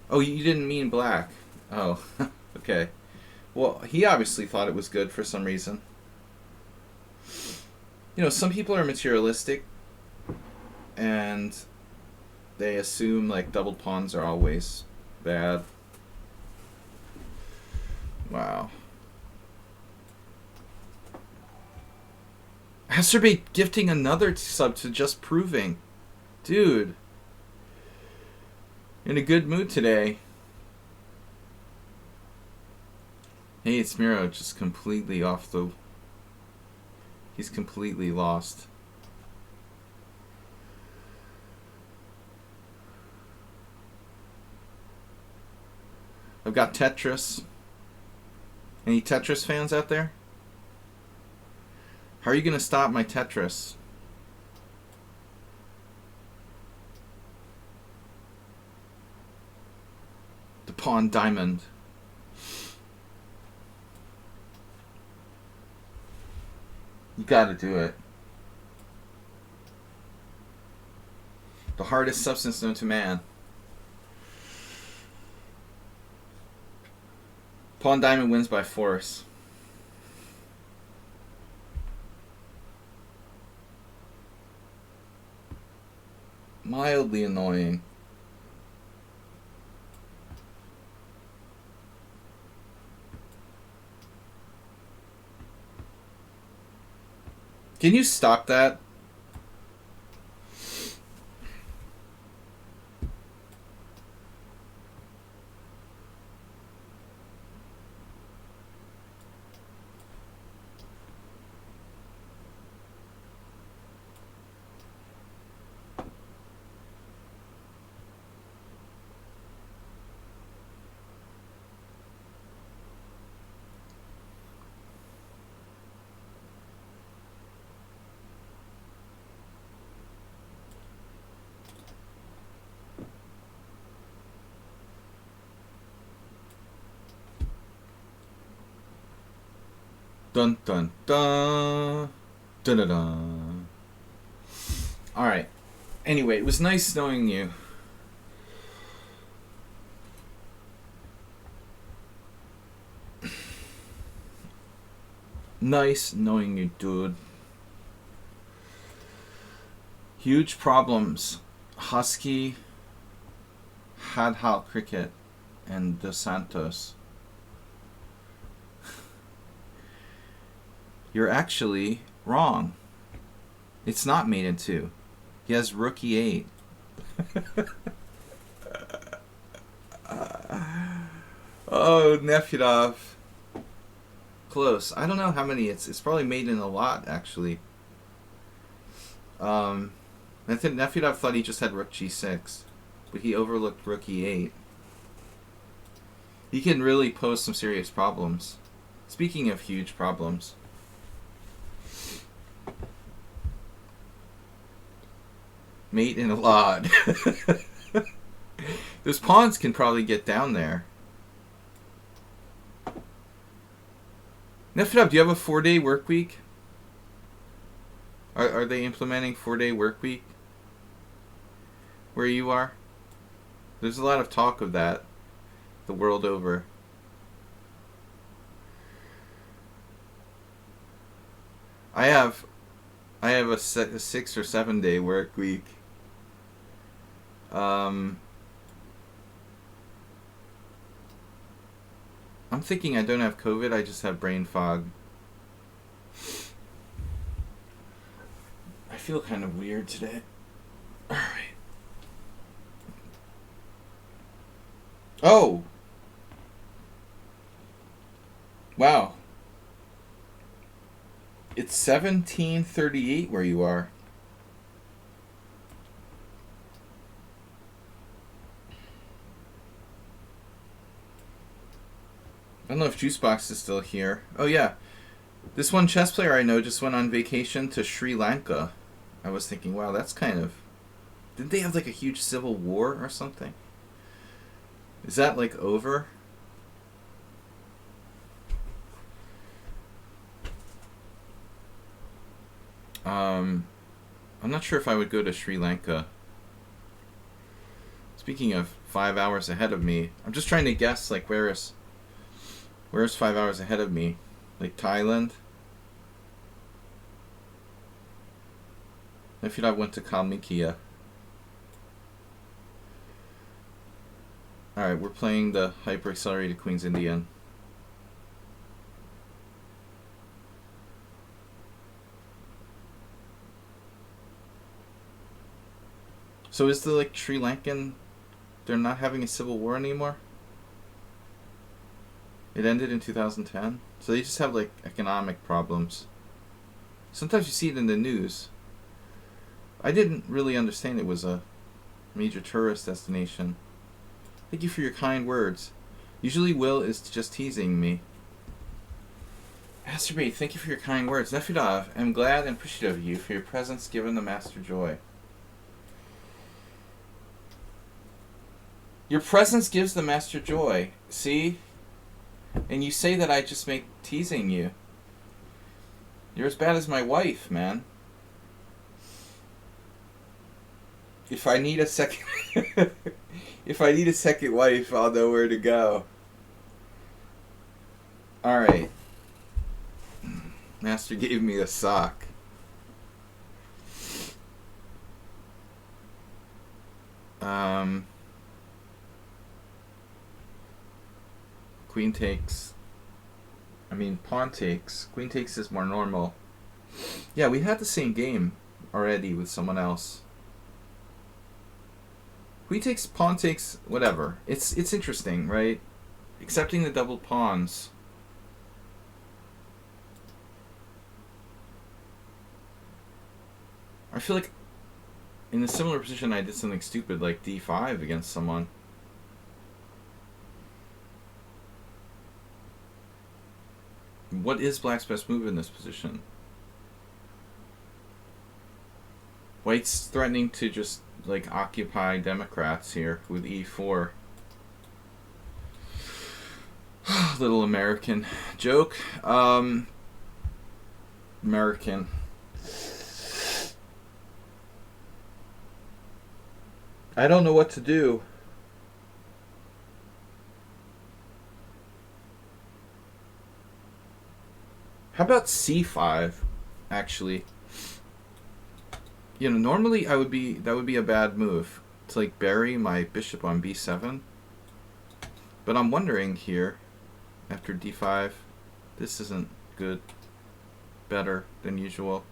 A: Oh, you didn't mean black. Oh, okay. Well, he obviously thought it was good for some reason. Some people are materialistic and they assume like doubled pawns are always bad. Wow. Hasterbait gifting another sub to Just Proving. Dude. In a good mood today. Hey, it's Miro, just completely off the... He's completely lost. I've got Tetris. Any Tetris fans out there? How are you going to stop my Tetris? Pawn diamond. You gotta do it. The hardest substance known to man. Pawn diamond wins by force. Mildly annoying. Can you stop that? Dun dun dun. Dun dun dun. Alright. Anyway, it was nice knowing you. Nice knowing you, dude. Huge problems. Husky, Hadhal Cricket, and Dos Santos. You're actually wrong. It's not mate in 2. He has rookie 8. Oh, Nefedov. Close. I don't know how many it's probably made in a lot, actually. I think Nefedov thought he just had rook g6, but he overlooked rook e8. He can really pose some serious problems. Speaking of huge problems. Mate in a lot. Those pawns can probably get down there. Nefedov, do you have a 4-day work week? Are they implementing 4-day work week where you are? There's a lot of talk of that the world over. I have a 6 or 7 day work week. I'm thinking I don't have COVID, I just have brain fog. I feel kind of weird today. Alright. Oh! Wow. It's 17:38 where you are. I don't know if Juicebox is still here. Oh yeah. This one chess player I know just went on vacation to Sri Lanka. I was thinking, wow, that's kind of... Didn't they have like a huge civil war or something? Is that like over? I'm not sure if I would go to Sri Lanka. Speaking of 5 hours ahead of me, I'm just trying to guess like where's 5 hours ahead of me? Like Thailand? If I went to Kalmykia. Alright, we're playing the Hyper Accelerated Queen's Indian. So is the like Sri Lankan, they're not having a civil war anymore? It ended in 2010? So they just have like economic problems. Sometimes you see it in the news. I didn't really understand it was a major tourist destination. Thank you for your kind words. Usually Will is just teasing me. Masturbate, thank you for your kind words. Nefedov, I'm glad and appreciative of you for your presence given the master joy. Your presence gives the master joy. See? And you say that I just make teasing you. You're as bad as my wife, man. If I need a second... if I need a second wife, I'll know where to go. Alright. Master gave me a sock. Queen takes. I mean, pawn takes. Queen takes is more normal. Yeah, we had the same game already with someone else. Queen takes, pawn takes, whatever. It's interesting, right? Accepting the double pawns. I feel like in a similar position I did something stupid like d5 against someone. What is Black's best move in this position? White's threatening to just like occupy Democrats here with e4. Little American joke. American. I don't know what to do. How about c5, actually? You know, normally that would be a bad move to like bury my bishop on b7. But I'm wondering here, after d5, this isn't good. Better than usual.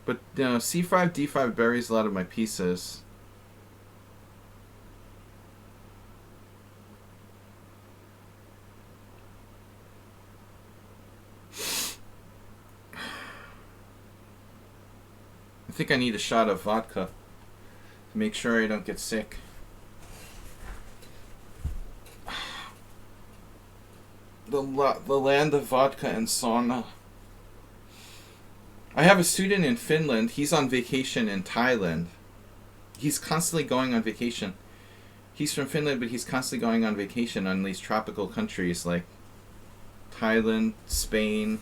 A: But you know, c5, d5 buries a lot of my pieces. I think I need a shot of vodka to make sure I don't get sick. The land of vodka and sauna. I have a student in Finland. He's on vacation in Thailand. He's constantly going on vacation. He's from Finland, but he's constantly going on vacation on these tropical countries like Thailand, Spain.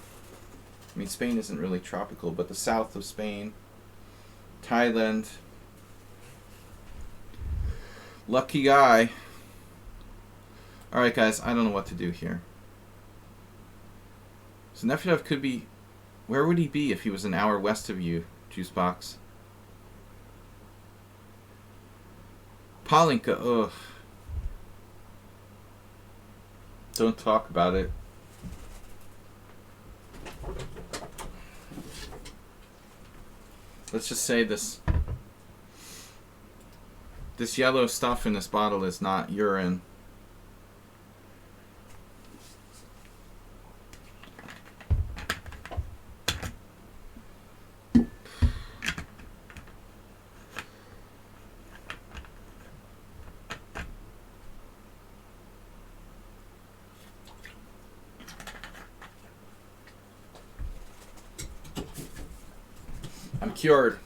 A: I mean, Spain isn't really tropical, but the south of Spain. Thailand. Lucky guy. Alright guys, I don't know what to do here. So Nefedov could be... Where would he be if he was an hour west of you, Juicebox? Palinka, ugh. Don't talk about it. Let's just say this yellow stuff in this bottle is not urine. I'm cured.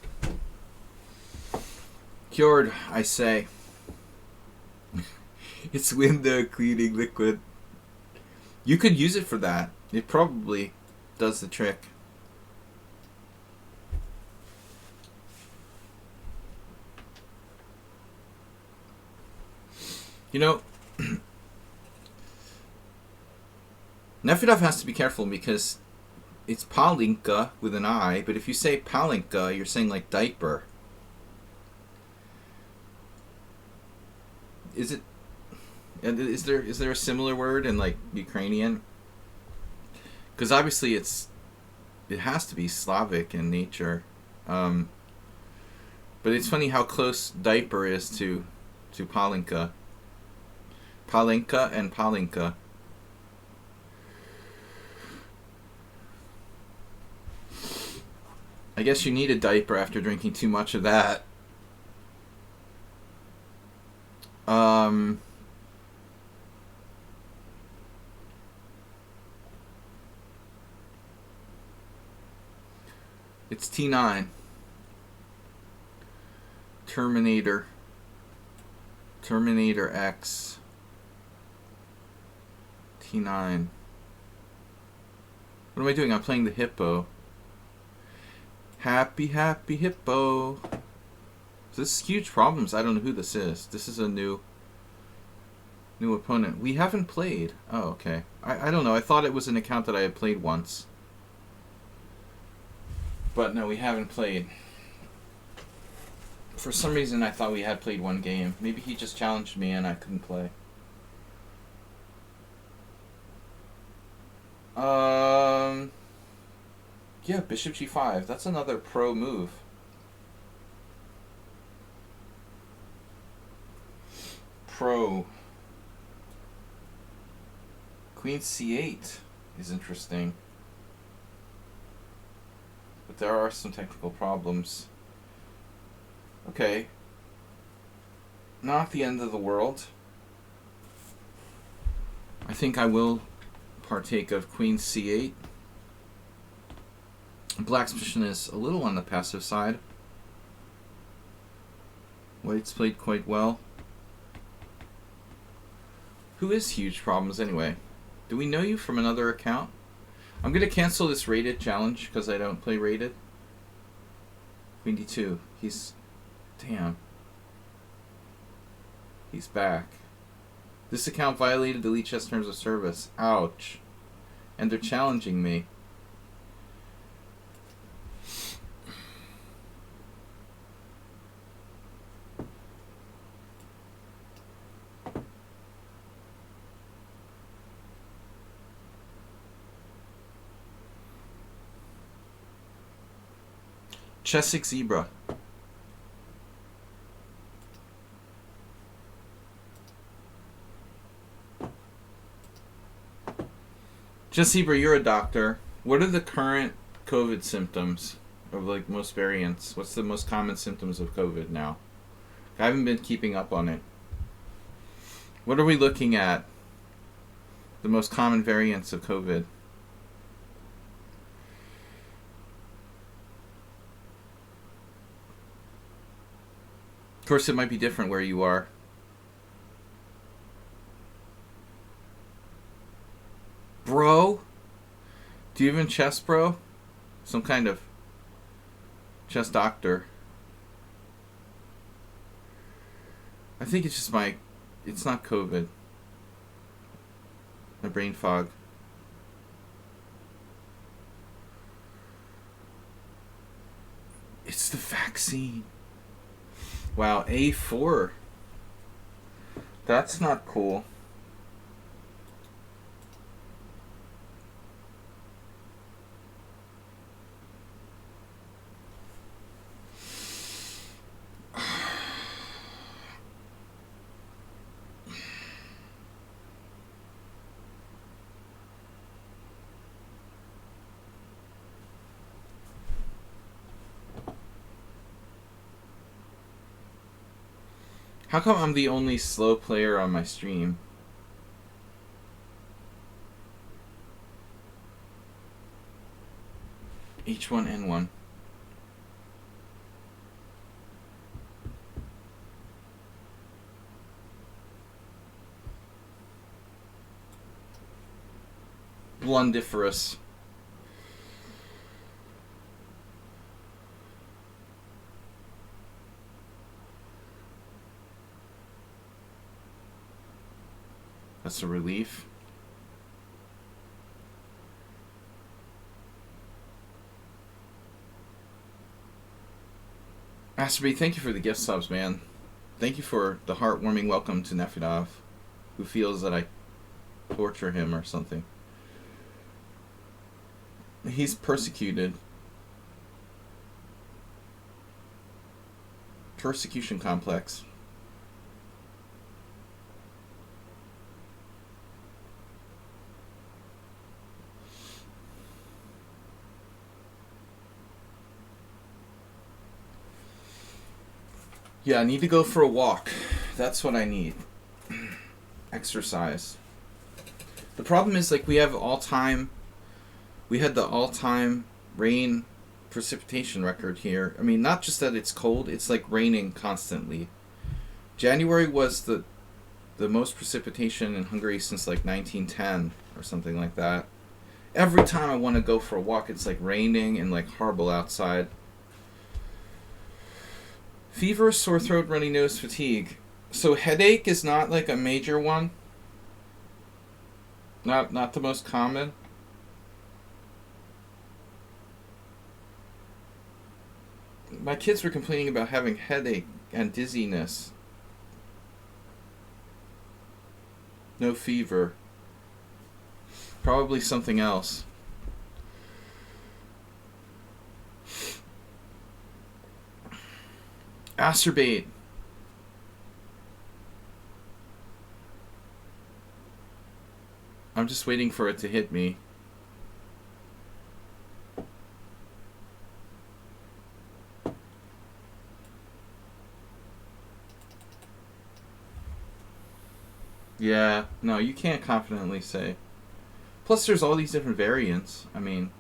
A: Cured, I say. It's window cleaning liquid. You could use it for that. It probably does the trick. You know, Nefedov has to be careful because it's Palinka with an I, but if you say Palinka, you're saying like diaper. Is it? Is there a similar word in like Ukrainian? Because obviously it has to be Slavic in nature. But it's funny how close diaper is to Palinka. Palinka and Palinka. I guess you need a diaper after drinking too much of that. It's T9. Terminator. Terminator X. T9. What am I doing? I'm playing the hippo. Happy, happy hippo. This is huge problems. I don't know who this is. This is a new opponent. We haven't played. Oh, okay. I don't know. I thought it was an account that I had played once. But no, we haven't played. For some reason, I thought we had played one game. Maybe he just challenged me and I couldn't play. Yeah, Bishop G5. That's another pro move. Pro. Queen C8 is interesting. But there are some technical problems. Okay. Not the end of the world. I think I will partake of Queen C8. Black's position is a little on the passive side. White's played quite well. Who is huge problems anyway? Do we know you from another account? I'm going to cancel this rated challenge because I don't play rated. Queen D2. He's... Damn. He's back. This account violated the lichess terms of service. Ouch. And they're challenging me. Chessic Zebra. Just Zebra, you're a doctor. What are the current COVID symptoms of like most variants? What's the most common symptoms of COVID now? I haven't been keeping up on it. What are we looking at? The most common variants of COVID. Of course, it might be different where you are. Bro? Do you even chess, bro? Some kind of chess doctor. I think it's just it's not COVID. My brain fog. It's the vaccine. Wow, A4. That's not cool. How come I'm the only slow player on my stream? H1N1. Blundiferous. That's a relief. Asterby, thank you for the gift subs, man. Thank you for the heartwarming welcome to Nefedov, who feels that I torture him or something. He's persecuted. Persecution complex. Yeah, I need to go for a walk. That's what I need. Exercise. The problem is, like, we had the all-time rain precipitation record here. I mean, not just that it's cold, it's like raining constantly. January was the most precipitation in Hungary since like 1910 or something like that. Every time I want to go for a walk, it's like raining and like horrible outside. Fever, sore throat, runny nose, fatigue. So headache is not like a major one. Not the most common. My kids were complaining about having headache and dizziness. No fever. Probably something else. Acerbate. I'm just waiting for it to hit me. Yeah, no, you can't confidently say. Plus, there's all these different variants. I mean,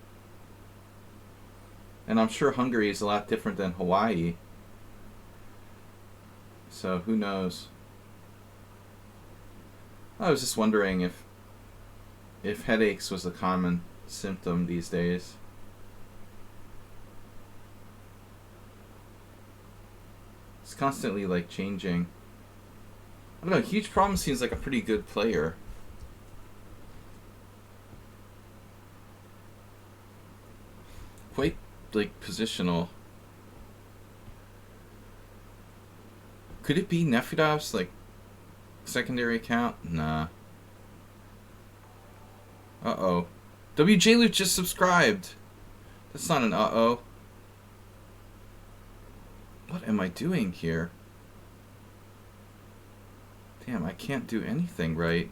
A: and I'm sure Hungary is a lot different than Hawaii. So, who knows? I was just wondering if headaches was a common symptom these days. It's constantly, like, changing. I don't know, Huge Problem seems like a pretty good player. Quite, like, positional. Could it be Nefedov's, like, secondary account? Nah. Uh-oh. WJ Loot just subscribed. That's not an uh-oh. What am I doing here? Damn, I can't do anything right.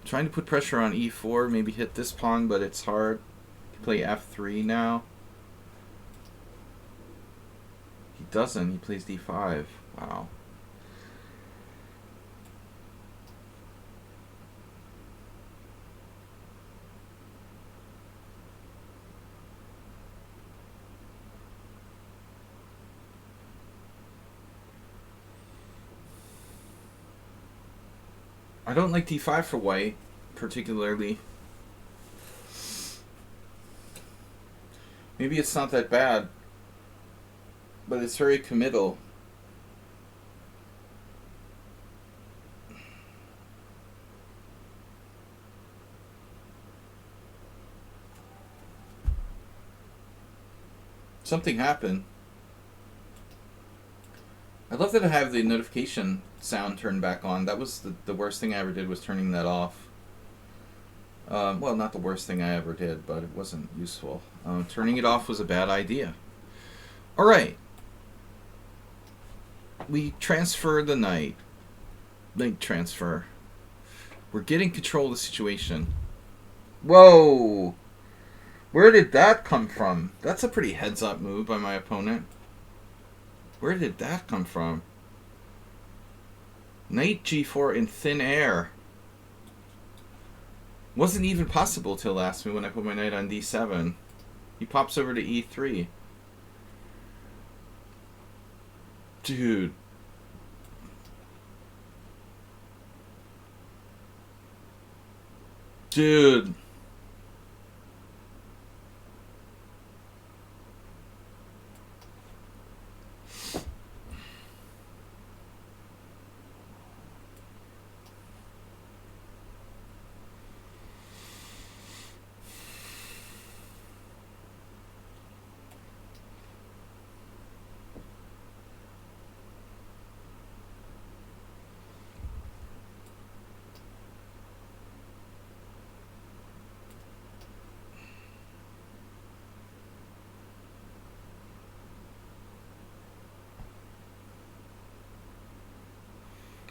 A: Trying to put pressure on e4, maybe hit this pawn, but it's hard. Play f3 now. He doesn't. He plays d5. Wow. I don't like d5 for white, particularly. Maybe it's not that bad, but it's very committal. Something happened. I love that I have the notification sound turned back on. That was the worst thing I ever did, was turning that off. Well, not the worst thing I ever did, but it wasn't useful. Turning it off was a bad idea. Alright. We transfer the knight. Knight transfer. We're getting control of the situation. Whoa! Where did that come from? That's a pretty heads-up move by my opponent. Where did that come from? Knight g4 in thin air. Wasn't even possible till last move when I put my knight on d7. He pops over to e3. Dude. Dude.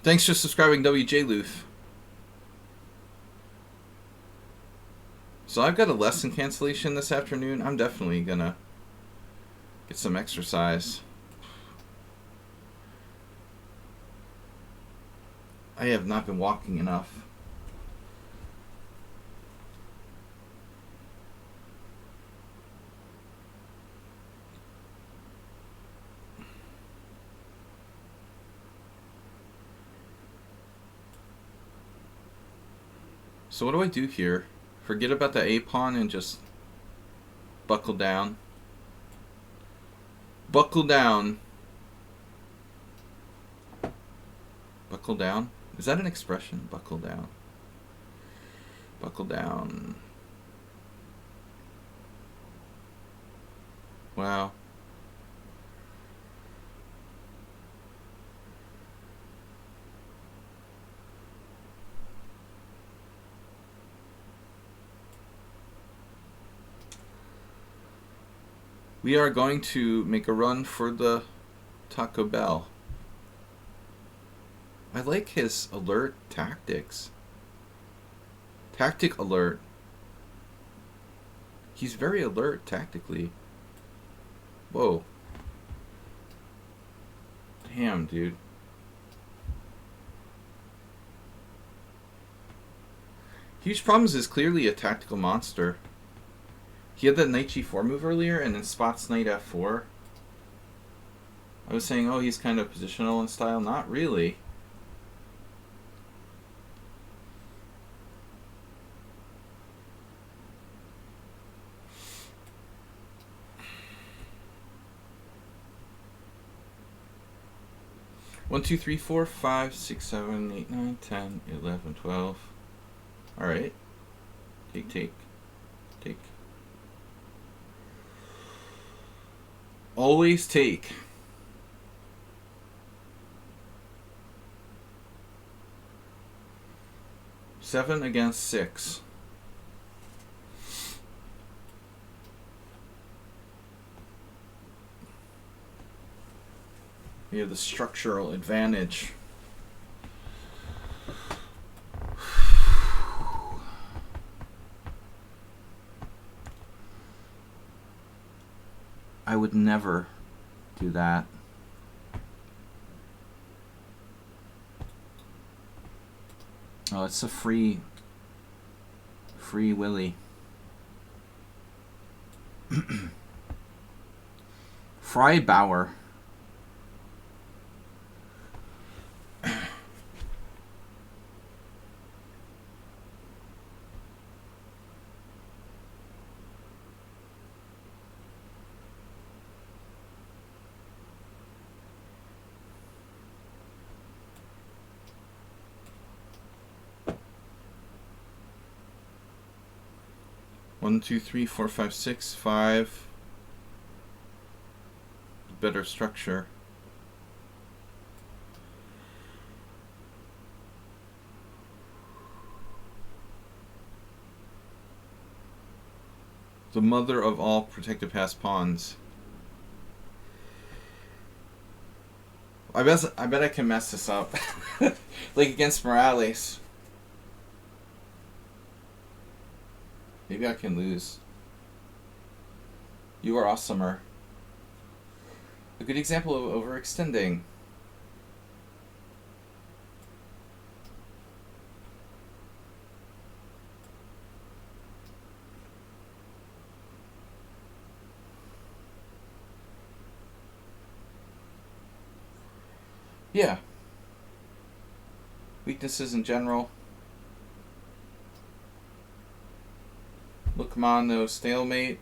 A: Thanks for subscribing, WJ Luth. So I've got a lesson cancellation this afternoon. I'm definitely gonna get some exercise. I have not been walking enough. So what do I do here? Forget about the A pawn and just buckle down. Buckle down. Buckle down? Is that an expression? Buckle down. Buckle down. Wow. We are going to make a run for the Taco Bell. I like his alert tactics. Tactic alert. He's very alert tactically. Whoa. Damn, dude. Huge Problems is clearly a tactical monster. He had that knight g4 move earlier and then spots knight f4. I was saying, oh, he's kind of positional in style. Not really. One, two, three, four, 5, 6, 7, 8, 9, 10, 11, 12. All right. Take, take, take. Always take. Seven against 6. We have the structural advantage. I would never do that. Oh, it's a free Willy. Freibauer. One, two, three, four, 5, 6, 5. Better structure. The mother of all protected passed pawns. I bet I can mess this up. Like against Morales. Maybe I can lose. You are awesomer. A good example of overextending. Yeah. Weaknesses in general. Look, no stalemate.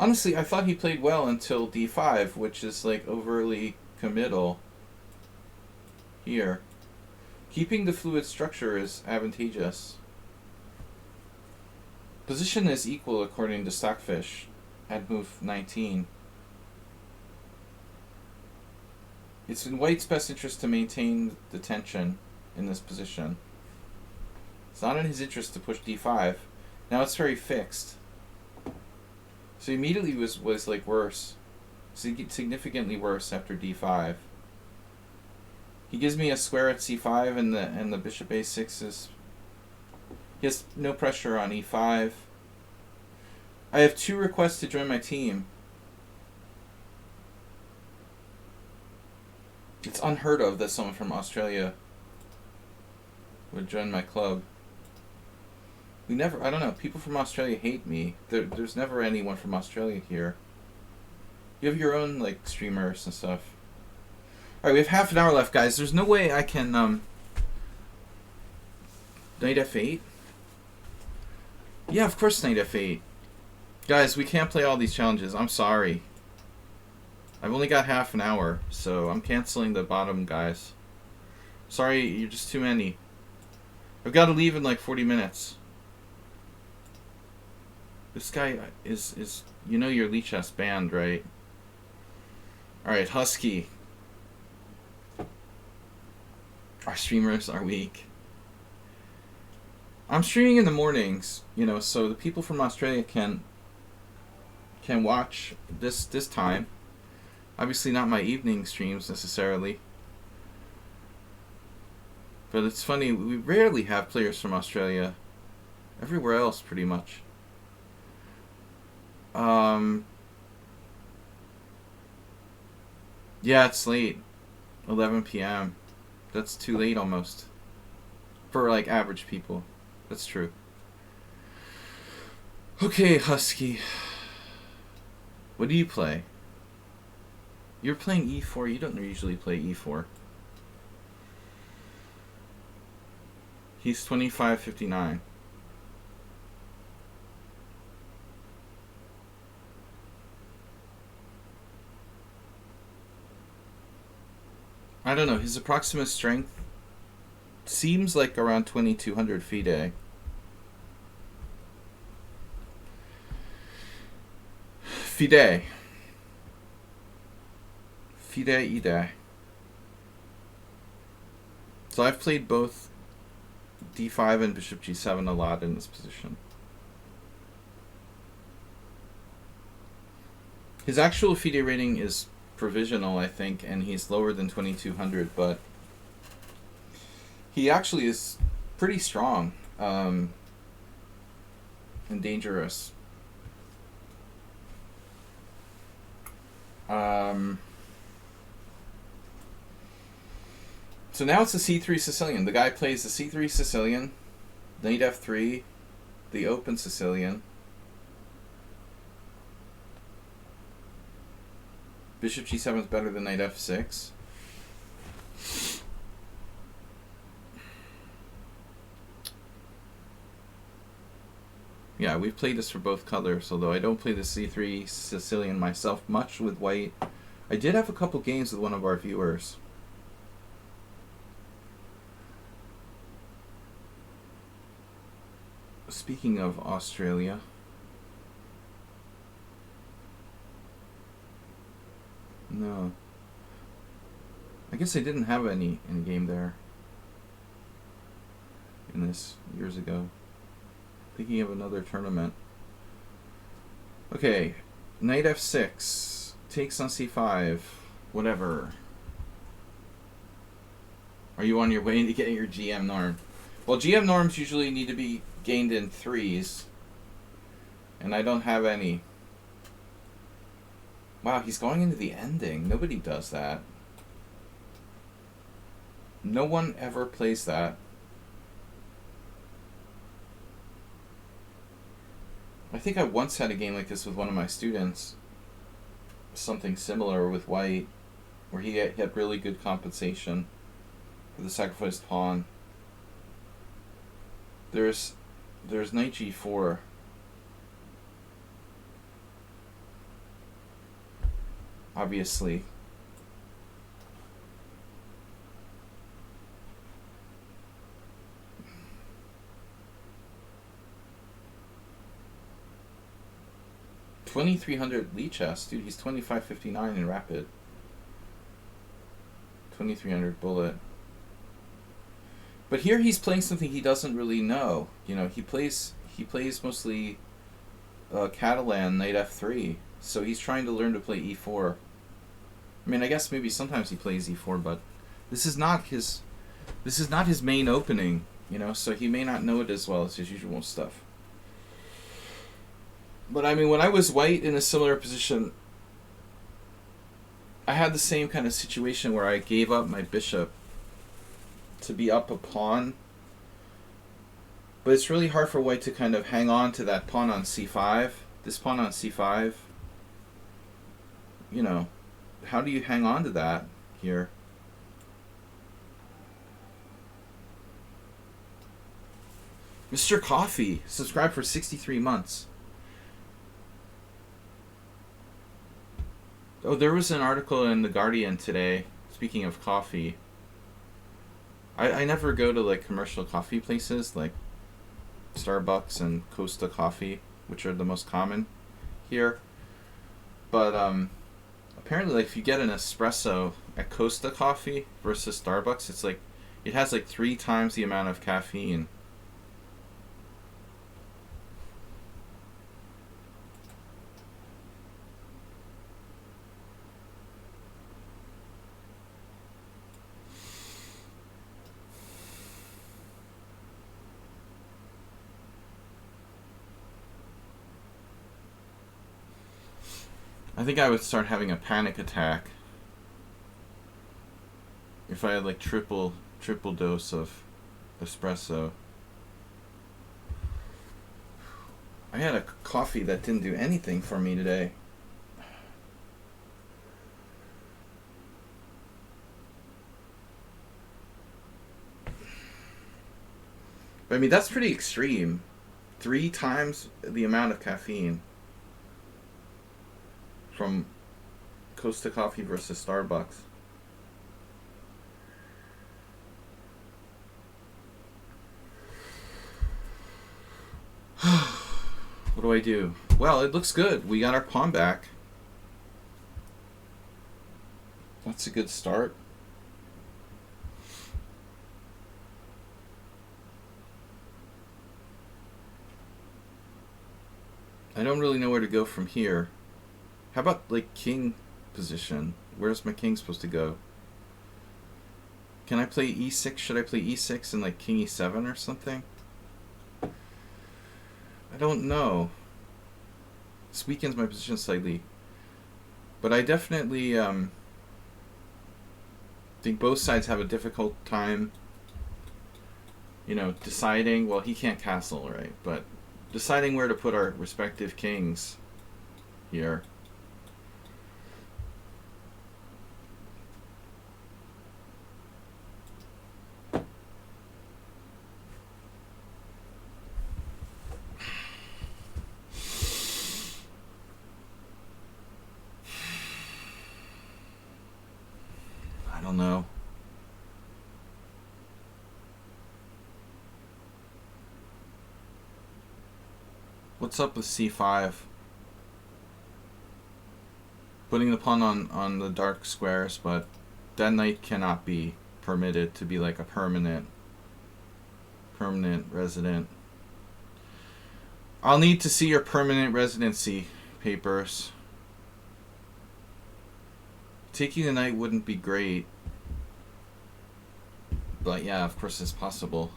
A: Honestly, I thought he played well until d5, which is like overly committal here. Keeping the fluid structure is advantageous. Position is equal according to Stockfish at move 19. It's in White's best interest to maintain the tension in this position. It's not in his interest to push d5. Now it's very fixed. So he immediately was like worse. Significantly worse after d5. He gives me a square at c5 and the bishop a6 is... He has no pressure on e5. I have 2 requests to join my team. It's unheard of that someone from Australia would join my club. I don't know, people from Australia hate me. There's never anyone from Australia here. You have your own, like, streamers and stuff. Alright, we have half an hour left, guys. There's no way I can, Knight f8? Yeah, of course Knight f8. Guys, we can't play all these challenges. I'm sorry. I've only got half an hour, so I'm canceling the bottom, guys. Sorry, you're just too many. I've got to leave in like 40 minutes. This guy is you know your lichess banned, right? Alright, Husky. Our streamers are weak. I'm streaming in the mornings, you know, so the people from Australia can watch this time. Obviously not my evening streams necessarily. But it's funny, we rarely have players from Australia. Everywhere else, pretty much. Yeah, it's late. 11 p.m. That's too late almost. For, like, average people. That's true. Okay, Husky. What do you play? You're playing e4. You don't usually play e4. He's 25.59. I don't know. His approximate strength seems like around 2200 FIDE. FIDE. FIDE. So I've played both d5 and bishop g7 a lot in this position. His actual FIDE rating is provisional, I think, and he's lower than 2200, but he actually is pretty strong and dangerous. So now it's the c3 Sicilian. The guy plays the c3 Sicilian, knight f3, the open Sicilian, bishop g7 is better than knight f6. Yeah, we've played this for both colors, although I don't play the c3 Sicilian myself much with white. I did have a couple games with one of our viewers. Speaking of Australia, no. I guess I didn't have any in game there in this years ago. Thinking of another tournament. Okay, knight f6 takes on c5. Whatever. Are you on your way to getting your GM norm? Well, GM norms usually need to be gained in 3s, and I don't have any. Wow, he's going into the ending. Nobody does that. No one ever plays that. I think I once had a game like this with one of my students. Something similar with white, where he had really good compensation for the sacrificed pawn. There's knight g4. Obviously. $2,300 lichess, dude. He's 25.59 in rapid. 2,300 bullet. But here he's playing something he doesn't really know. You know, he plays mostly Catalan knight f3. So he's trying to learn to play e4. I mean, I guess maybe sometimes he plays e4, but this is not his main opening, you know, so he may not know it as well as his usual stuff. But I mean, when I was white in a similar position, I had the same kind of situation where I gave up my bishop to be up a pawn. But it's really hard for white to kind of hang on to that pawn on c5. This pawn on c5, you know, how do you hang on to that here? Mr. Coffee, subscribed for 63 months. Oh, there was an article in The Guardian today, speaking of coffee. I never go to like commercial coffee places like Starbucks and Costa Coffee, which are the most common here. But apparently, like, if you get an espresso at Costa Coffee versus Starbucks, it's like it has like 3 times the amount of caffeine. I think I would start having a panic attack if I had like triple dose of espresso. I had a coffee that didn't do anything for me today. But I mean, that's pretty extreme. 3 times the amount of caffeine from Costa Coffee versus Starbucks. What do I do? Well, it looks good. We got our pawn back. That's a good start. I don't really know where to go from here. How about like king position? Where's my king supposed to go? Can I play e6? Should I play e6 and like king e7 or something? I don't know. This weakens my position slightly. But I definitely think both sides have a difficult time, you know, deciding. Well, he can't castle, right? But deciding where to put our respective kings here. I don't know. What's up with c5? Putting the pawn on the dark squares, but that knight cannot be permitted to be like a permanent resident. I'll need to see your permanent residency papers. Taking the knight wouldn't be great. But yeah, of course it's possible.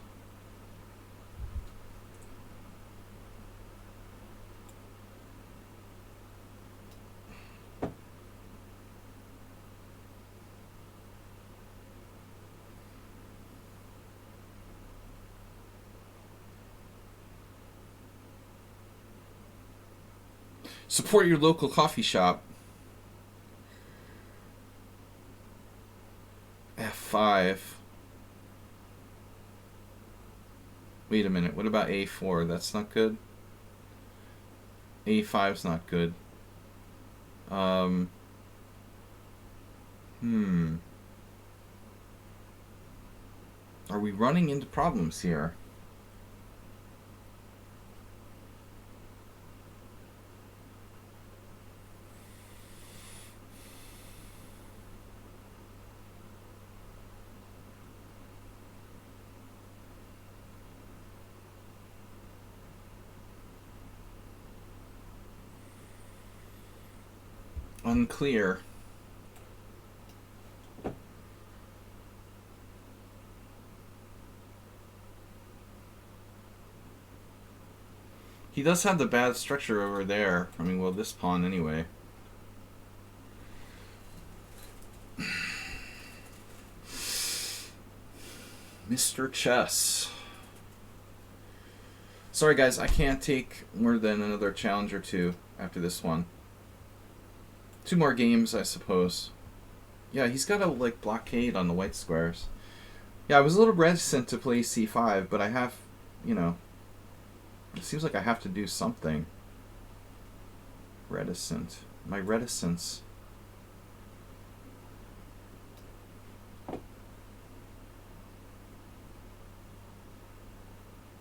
A: Support your local coffee shop. F5. Wait a minute, what about A4? That's not good. A5's not good. Are we running into problems here? Unclear. He does have the bad structure over there. I mean, well, this pawn anyway. Mr. Chess. Sorry guys, I can't take more than another challenge or two after this one. 2 more games, I suppose. Yeah, he's got a like blockade on the white squares. Yeah, I was a little reticent to play c5, but I have, you know, it seems like I have to do something. Reticent. My reticence.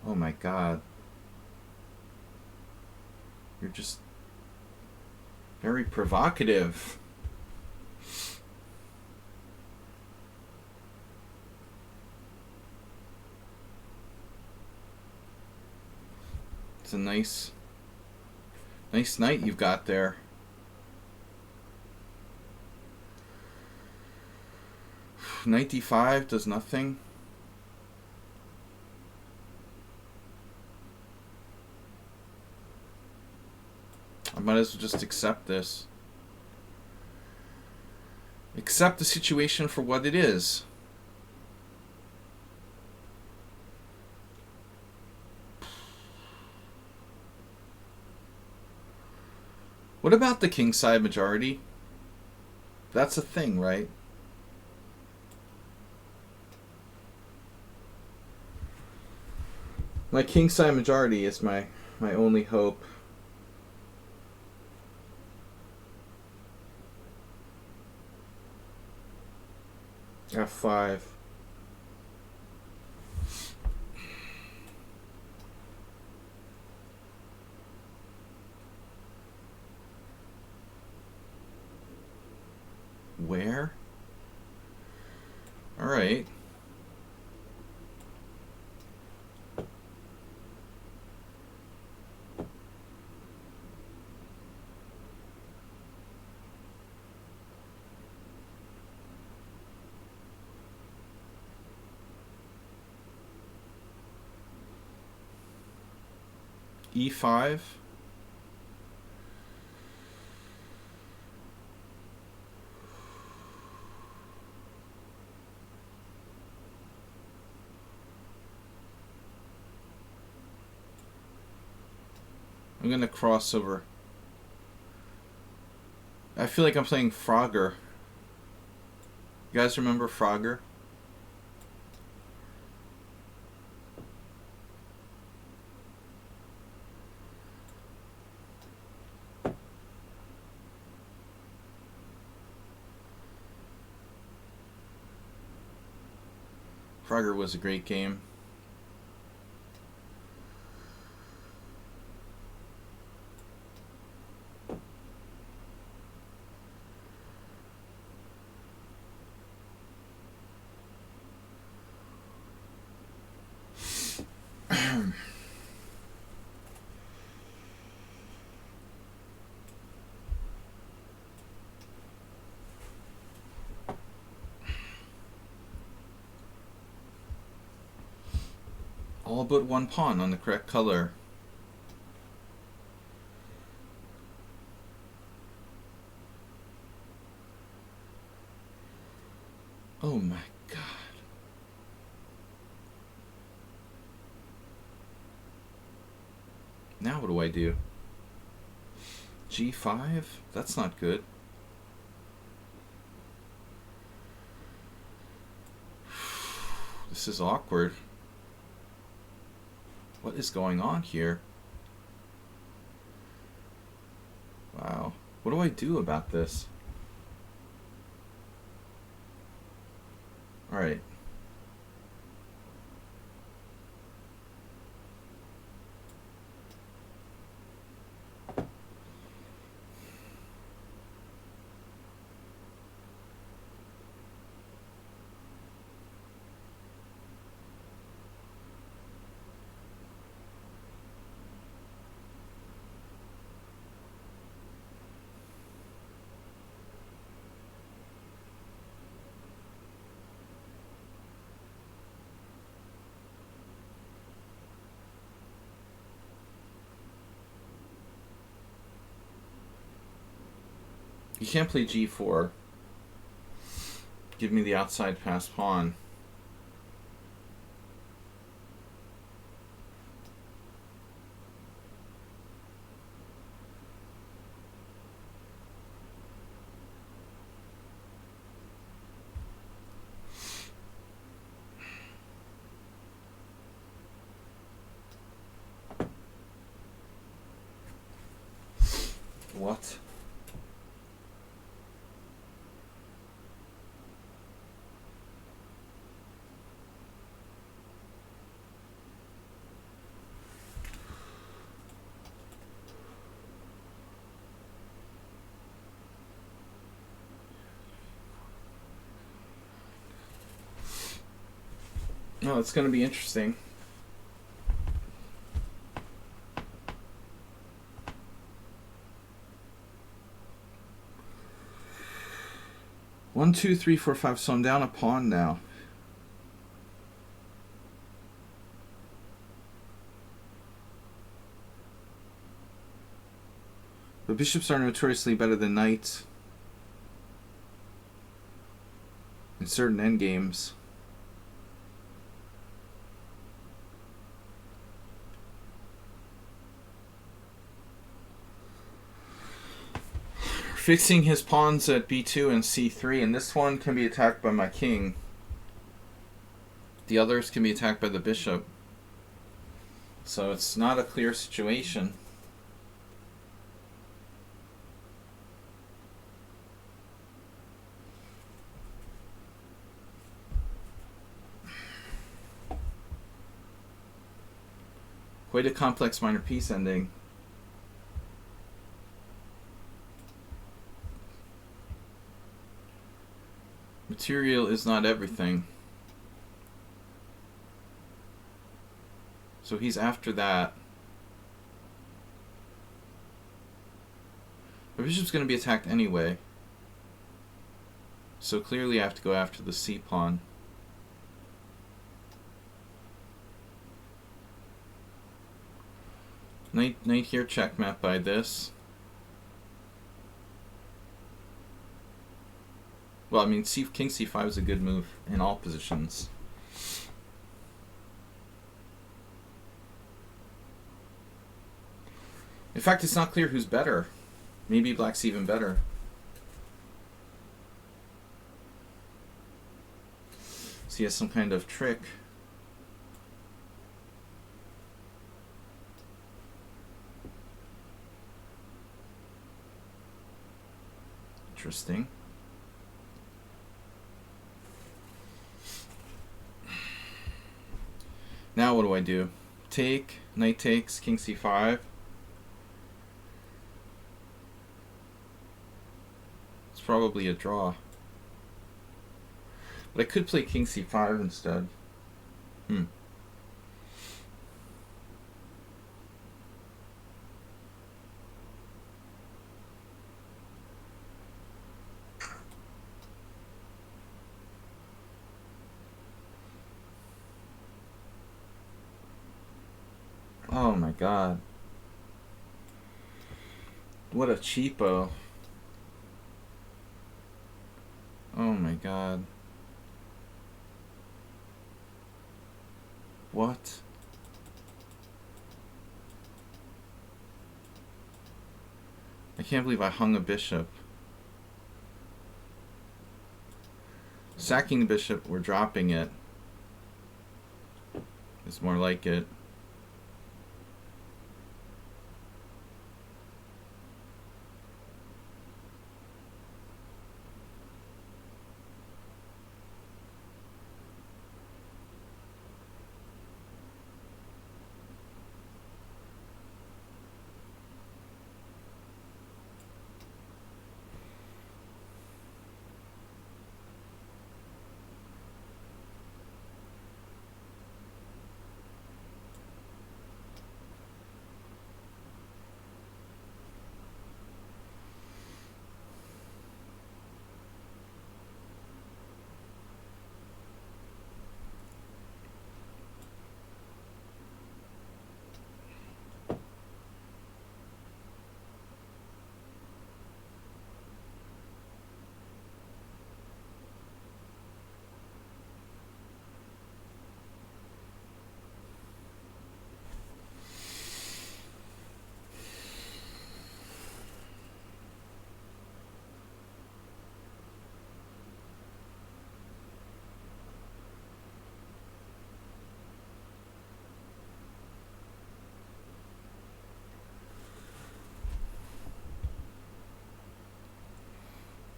A: Oh my god. You're just very provocative. It's a nice knight you've got there. Knight d5 does nothing. I might as well just accept this. Accept the situation for what it is. What about the kingside majority? That's a thing, right? My kingside majority is my only hope. F5. Where? All right. E5. I'm gonna cross over. I feel like I'm playing Frogger. You guys remember Frogger? Frogger was a great game. All but one pawn on the correct color. Oh my god. Now what do I do? G5? That's not good. This is awkward. What is going on here? Wow. What do I do about this? All right. You can't play g4. Give me the outside pass pawn. What? Oh, it's going to be interesting. One, two, three, four, five. So I'm down a pawn now. But bishops are notoriously better than knights in certain endgames. Fixing his pawns at b2 and c3, and this one can be attacked by my king. The others can be attacked by the bishop. So it's not a clear situation. Quite a complex minor piece ending. Material is not everything. So he's after that. The bishop's going to be attacked anyway. So clearly I have to go after the c pawn. Knight here, checkmate by this. Well, I mean, king c5 is a good move in all positions. In fact, it's not clear who's better. Maybe black's even better. So he has some kind of trick. Interesting. Now what do I do? Take, knight takes, king c5. It's probably a draw. But I could play king c5 instead. Oh my god. What a cheapo. Oh my god. What? I can't believe I hung a bishop. Sacking the bishop, we're dropping it. It's more like it.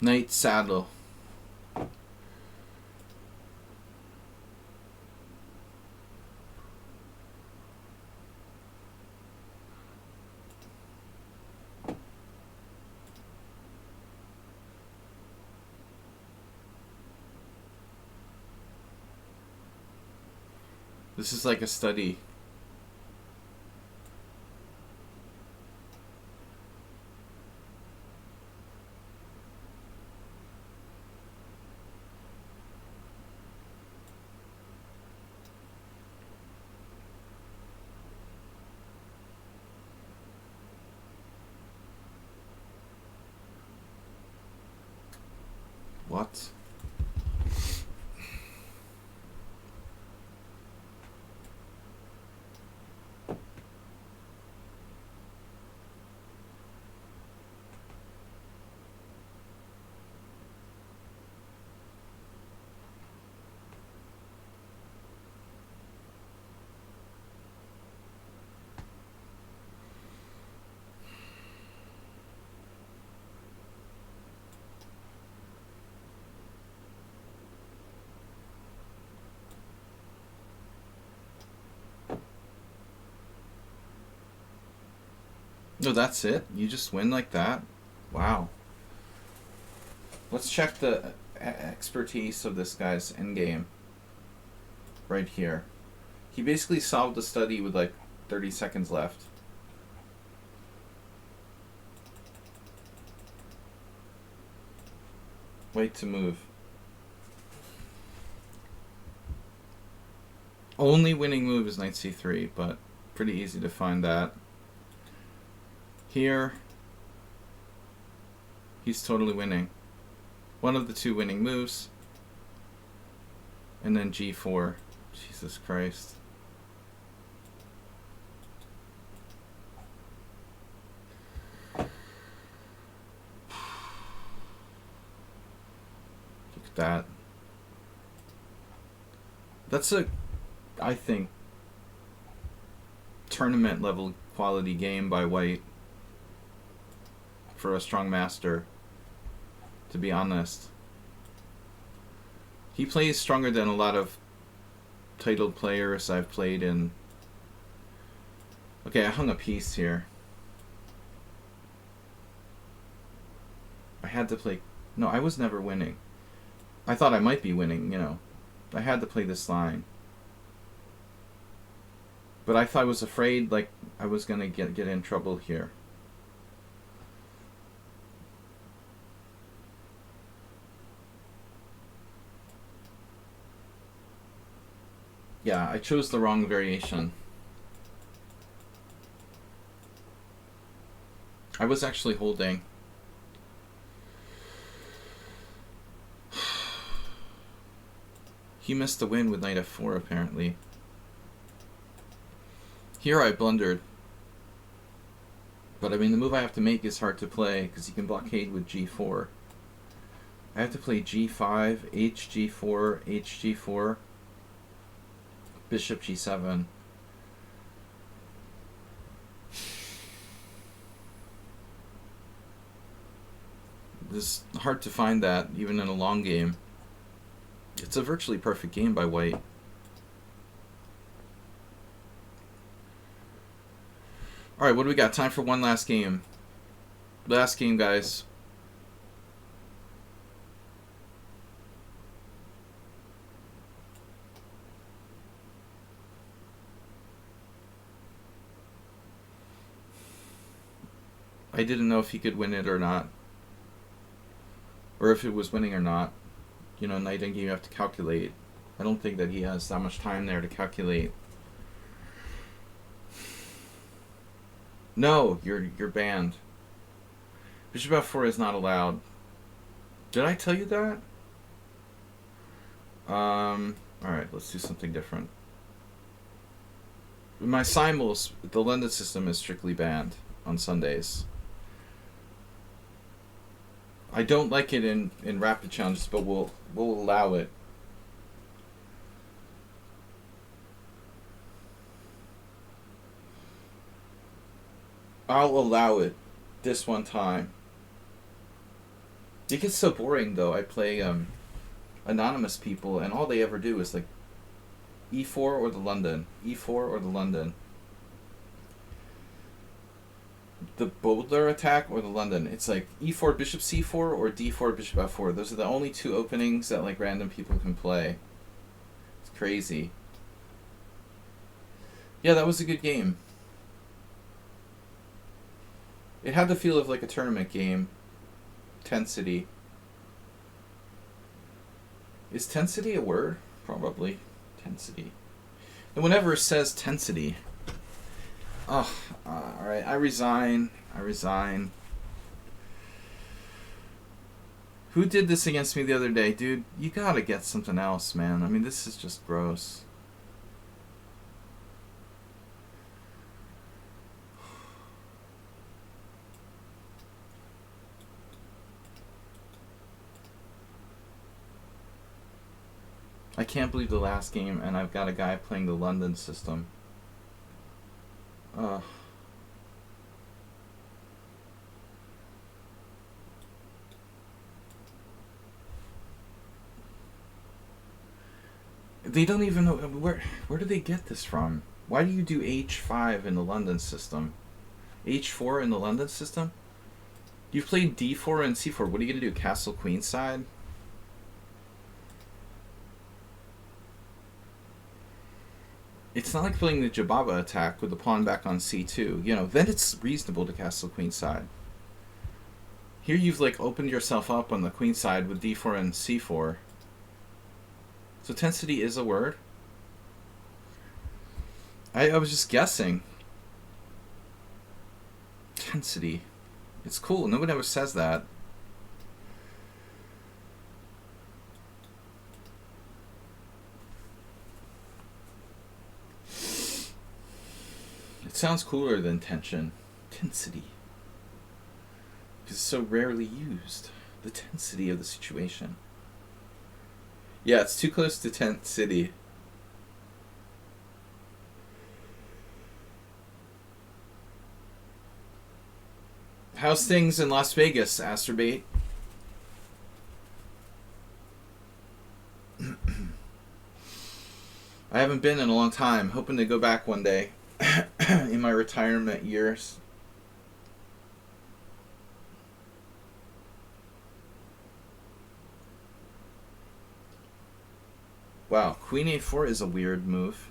A: Knight saddle. This is like a study. What? No, that's it? You just win like that? Wow. Let's check the expertise of this guy's endgame. Right here. He basically solved the study with like 30 seconds left. Wait to move. Only winning move is knight c3, but pretty easy to find that. Here, he's totally winning. One of the two winning moves. And then g4. Jesus Christ. Look at that. That's a, I think, tournament level quality game by White. For a strong master, to be honest. He plays stronger than a lot of titled players I've played in. Okay, I hung a piece here. I had to play... No, I was never winning. I thought I might be winning, you know. I had to play this line. But I was afraid, like, I was gonna get in trouble here. Yeah, I chose the wrong variation. I was actually holding. He missed the win with knight f4 apparently. Here I blundered. But I mean the move I have to make is hard to play because he can blockade with g4. I have to play g5, hg4, hg4. Bishop g7. It's hard to find that even in a long game. It's a virtually perfect game by White. Alright, what do we got? Time for one last game. Last game, guys. I didn't know if he could win it or not. Or if it was winning or not. You know, knight endgame you have to calculate. I don't think that he has that much time there to calculate. No, you're banned. Bishop f4 is not allowed. Did I tell you that? Alright, let's do something different. My simul's, the London system is strictly banned on Sundays. I don't like it in rapid challenges, but we'll allow it. I'll allow it this one time. It gets so boring though. I play anonymous people, and all they ever do is like e4 or the London, e4 or the London, the Boulder attack or the London. It's like e4 bishop c4 or d4 bishop f4. Those are the only two openings that like random people can play. It's crazy. Yeah, that was a good game. It had the feel of like a tournament game. Tensity. Is tensity a word? Probably. Tensity. And whenever it says tensity, oh, alright, I resign. I resign. Who did this against me the other day? Dude, you gotta get something else, man. I mean, this is just gross. I can't believe the last game, and I've got a guy playing the London system. They don't even know where do they get this from? Why do you do h5 in the London system? h4 in the London system? You've played d4 and c4. What are you gonna do? Castle queenside? It's not like playing the Jababa attack with the pawn back on c2. You know, then it's reasonable to castle queenside. Here you've like opened yourself up on the queenside with d4 and c4. So tensity is a word? I was just guessing. Tensity. It's cool. Nobody ever says that. It sounds cooler than tension. Tensity. Because it's so rarely used. The tensity of the situation. Yeah, it's too close to Tent City. How's things in Las Vegas, Asterbait? I haven't been in a long time. Hoping to go back one day in my retirement years. Wow, Queen A4 is a weird move.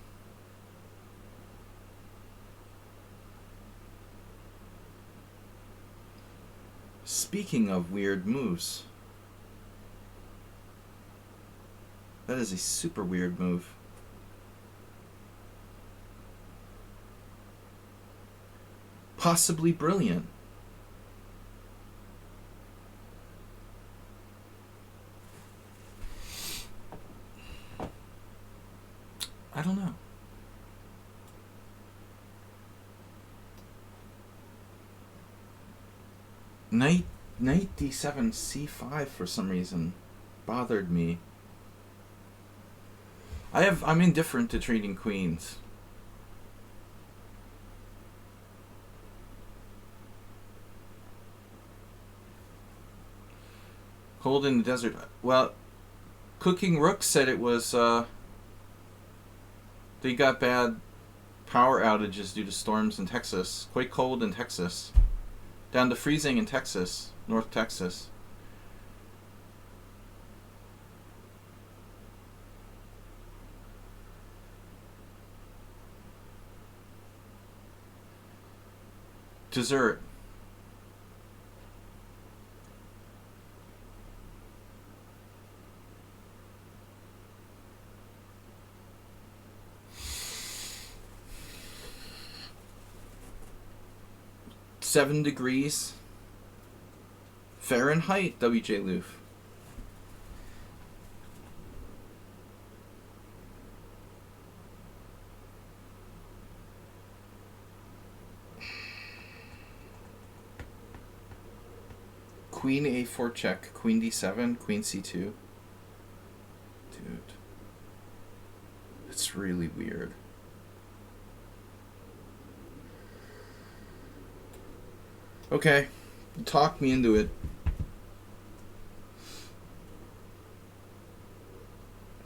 A: Speaking of weird moves, that is a super weird move. Possibly brilliant. I don't know. Knight d7 c5 for some reason bothered me. I'm indifferent to trading queens. Cold in the desert. Well, Cooking Rook said it was they got bad power outages due to storms in Texas. Quite cold in Texas. Down to freezing in Texas, North Texas. Dessert. Seven degrees Fahrenheit, WJ Loof. Queen A4 check, Queen D7, Queen C2. Dude. It's really weird. Okay, talk me into it.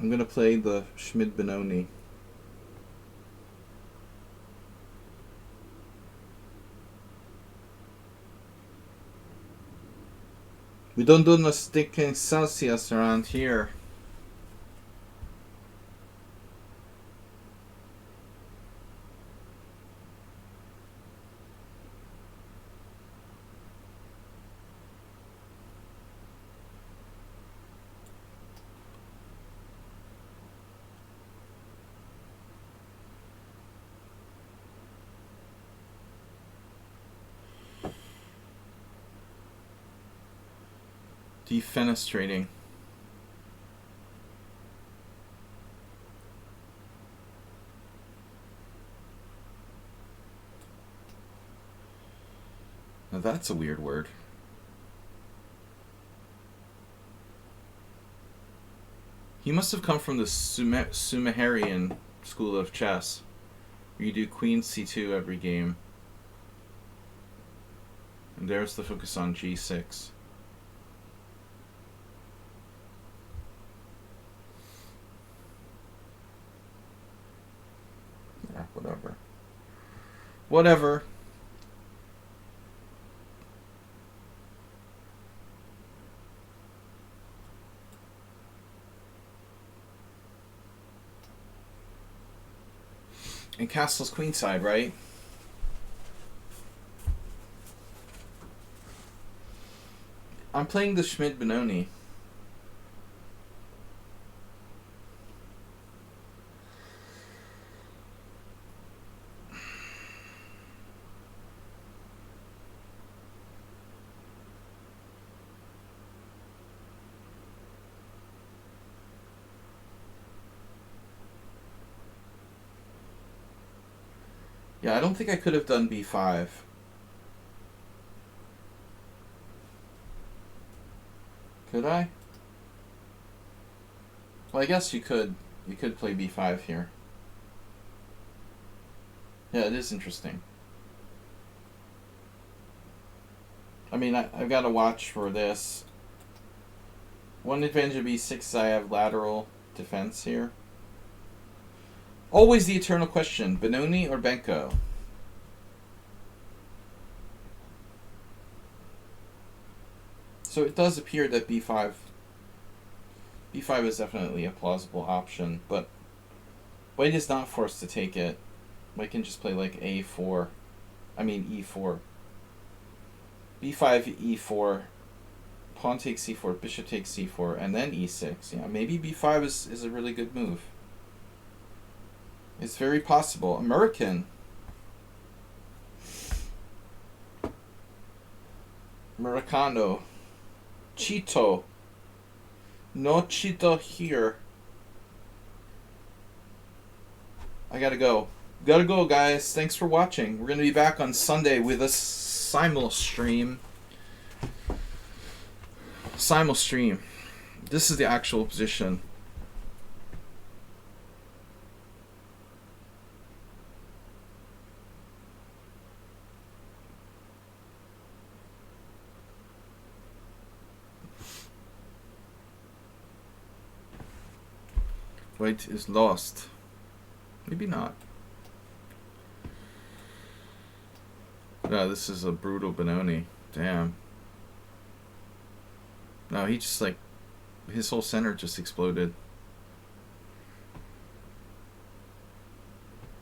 A: I'm gonna play the Schmid-Benoni. We don't do no sticking Celsius around here. Defenestrating. Now that's a weird word. He must have come from the Sumerian school of chess, where you do queen c2 every game. And there's the focus on g6. Yeah, whatever. Whatever. And castle's queenside, right? I'm playing the Schmid-Benoni. Yeah, I don't think I could have done b5. Could I? Well, I guess you could. You could play b5 here. Yeah, it is interesting. I mean, I've got to watch for this. One advantage of b6 is I have lateral defense here. Always the eternal question, Benoni or Benko? So it does appear that b5 is definitely a plausible option, but White is not forced to take it. White can just play like a4. I mean e4. b5, e4. Pawn takes c4, bishop takes c4, and then e6. Yeah, maybe b5 is a really good move. It's very possible. Americano. Cheeto. No Cheeto here. I gotta go. Gotta go, guys. Thanks for watching. We're gonna be back on Sunday with a simul stream. This is the actual position. White is lost. Maybe not. No, this is a brutal Benoni. Damn. No, he just like, his whole center just exploded.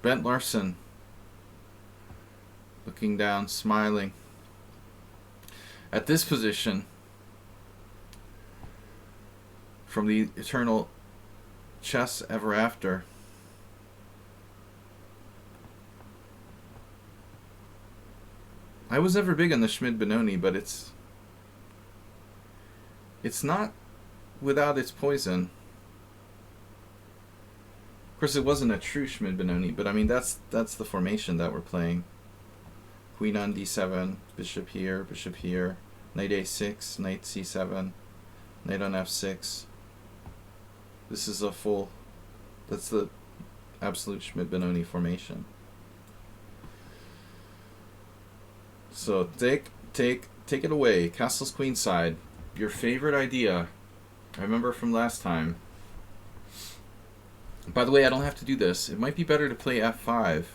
A: Bent Larson. Looking down, smiling. At this position, from the eternal chess ever after. I was never big on the Schmid-Benoni, but it's not without its poison. Of course, it wasn't a true Schmid-Benoni, but I mean that's the formation that we're playing. Queen on d7, bishop here, knight a6, knight c7, knight on f6. This is a full, that's the absolute Schmid-Benoni formation. So take it away. Castle's queenside. Your favorite idea. I remember from last time. By the way, I don't have to do this. It might be better to play f5.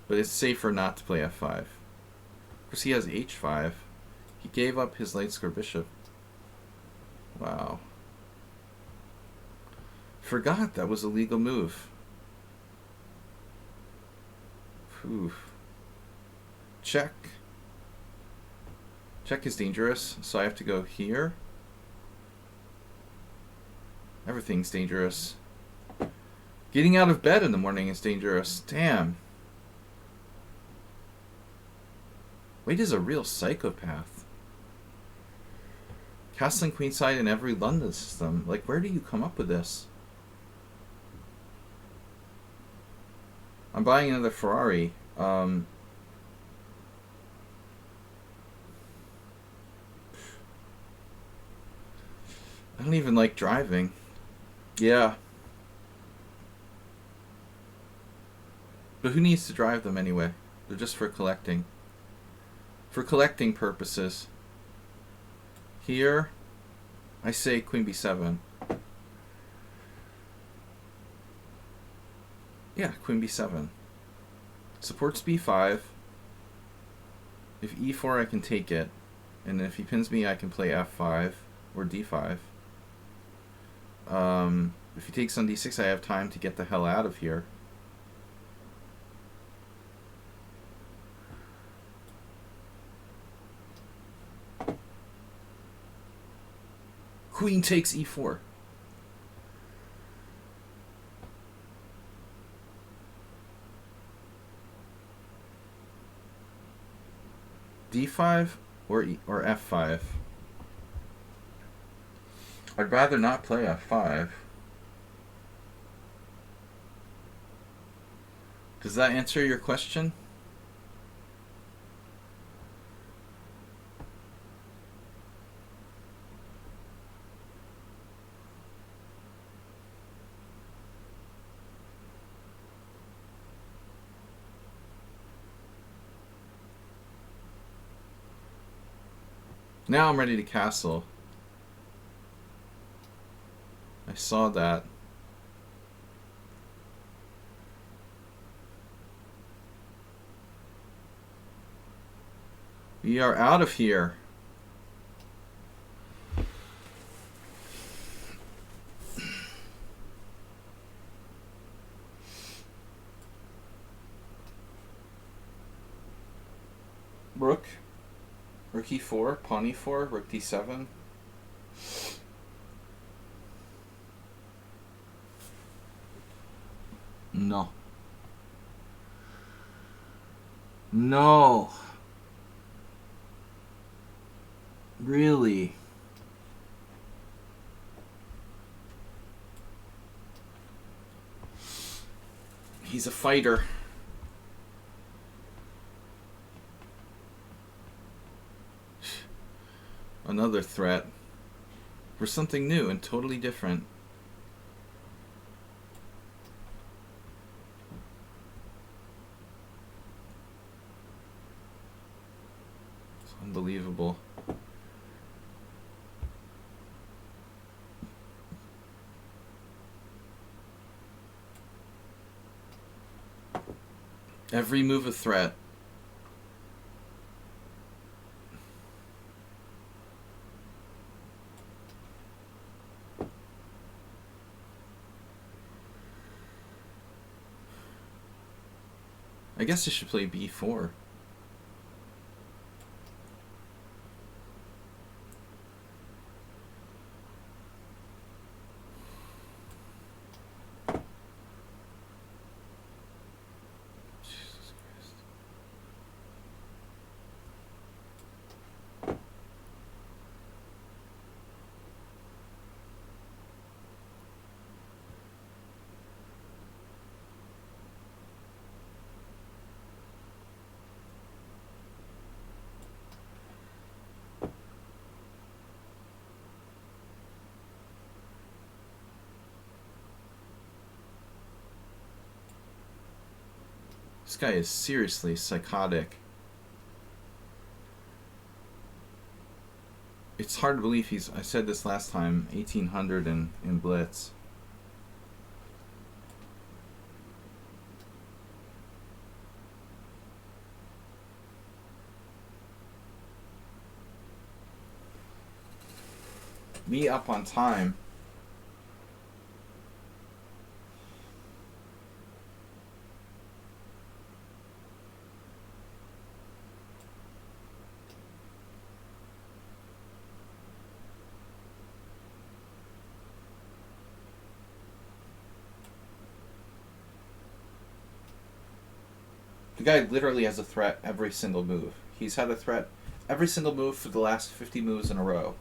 A: But it's safer not to play f5. Of course, he has h5. He gave up his light square bishop. Wow. Forgot that was a legal move. Whew. Check. Check is dangerous, so I have to go here. Everything's dangerous. Getting out of bed in the morning is dangerous. Damn. Wade is a real psychopath. Castling queenside in every London system. Like, where do you come up with this? I'm buying another Ferrari. I don't even like driving. Yeah. But who needs to drive them anyway? They're just for collecting. For collecting purposes. Here, I say queen b7. Yeah, queen b7. Supports b5. If e4, I can take it. And if he pins me, I can play f5 or d5. If he takes on d6, I have time to get the hell out of here. Queen takes e4. d5 or f5. I'd rather not play f5. Does that answer your question? Now I'm ready to castle. I saw that. We are out of here. Rook e4, pawn e4, rook d7. No. No. Really? He's a fighter. Another threat for something new and totally different. It's unbelievable. Every move a threat. I guess I should play b4. Jesus Christ. This guy is seriously psychotic. It's hard to believe he's, I said this last time, 1800 in Blitz. Me up on time. The guy literally has a threat every single move. He's had a threat every single move for the last 50 moves in a row.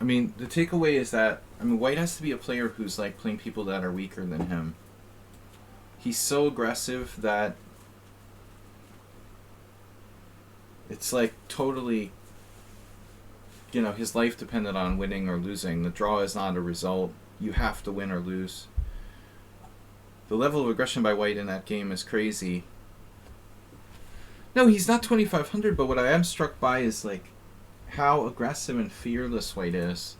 A: I mean, the takeaway is that, I mean, White has to be a player who's like playing people that are weaker than him. He's so aggressive that it's like totally, you know, his life depended on winning or losing. The draw is not a result. You have to win or lose. The level of aggression by White in that game is crazy. No, he's not 2500, but what I am struck by is like how aggressive and fearless White is.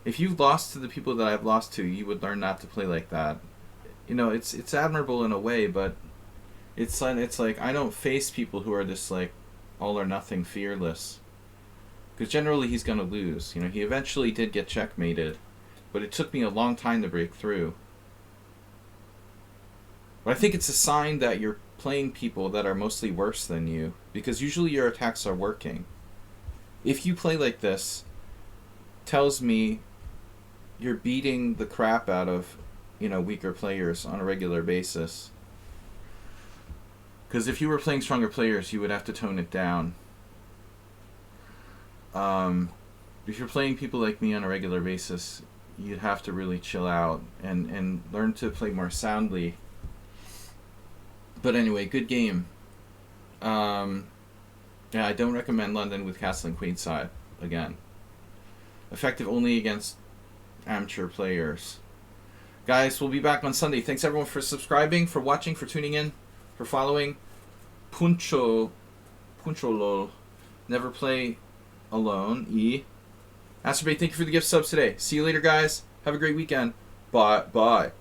A: If you lost to the people that I've lost to, you would learn not to play like that. You know, it's admirable in a way, but it's like I don't face people who are just like all or nothing fearless. Because generally he's going to lose. You know, he eventually did get checkmated, but it took me a long time to break through. But I think it's a sign that you're playing people that are mostly worse than you, because usually your attacks are working. If you play like this, tells me you're beating the crap out of, you know, weaker players on a regular basis. Because if you were playing stronger players, you would have to tone it down. If you're playing people like me on a regular basis, you'd have to really chill out and learn to play more soundly. But anyway, good game. Yeah, I don't recommend London with castle and queenside again. Effective only against amateur players. Guys, we'll be back on Sunday. Thanks everyone for subscribing, for watching, for tuning in, for following. Puncho lol. Never play alone. Asterbait, thank you for the gift subs today. See you later, guys. Have a great weekend. Bye.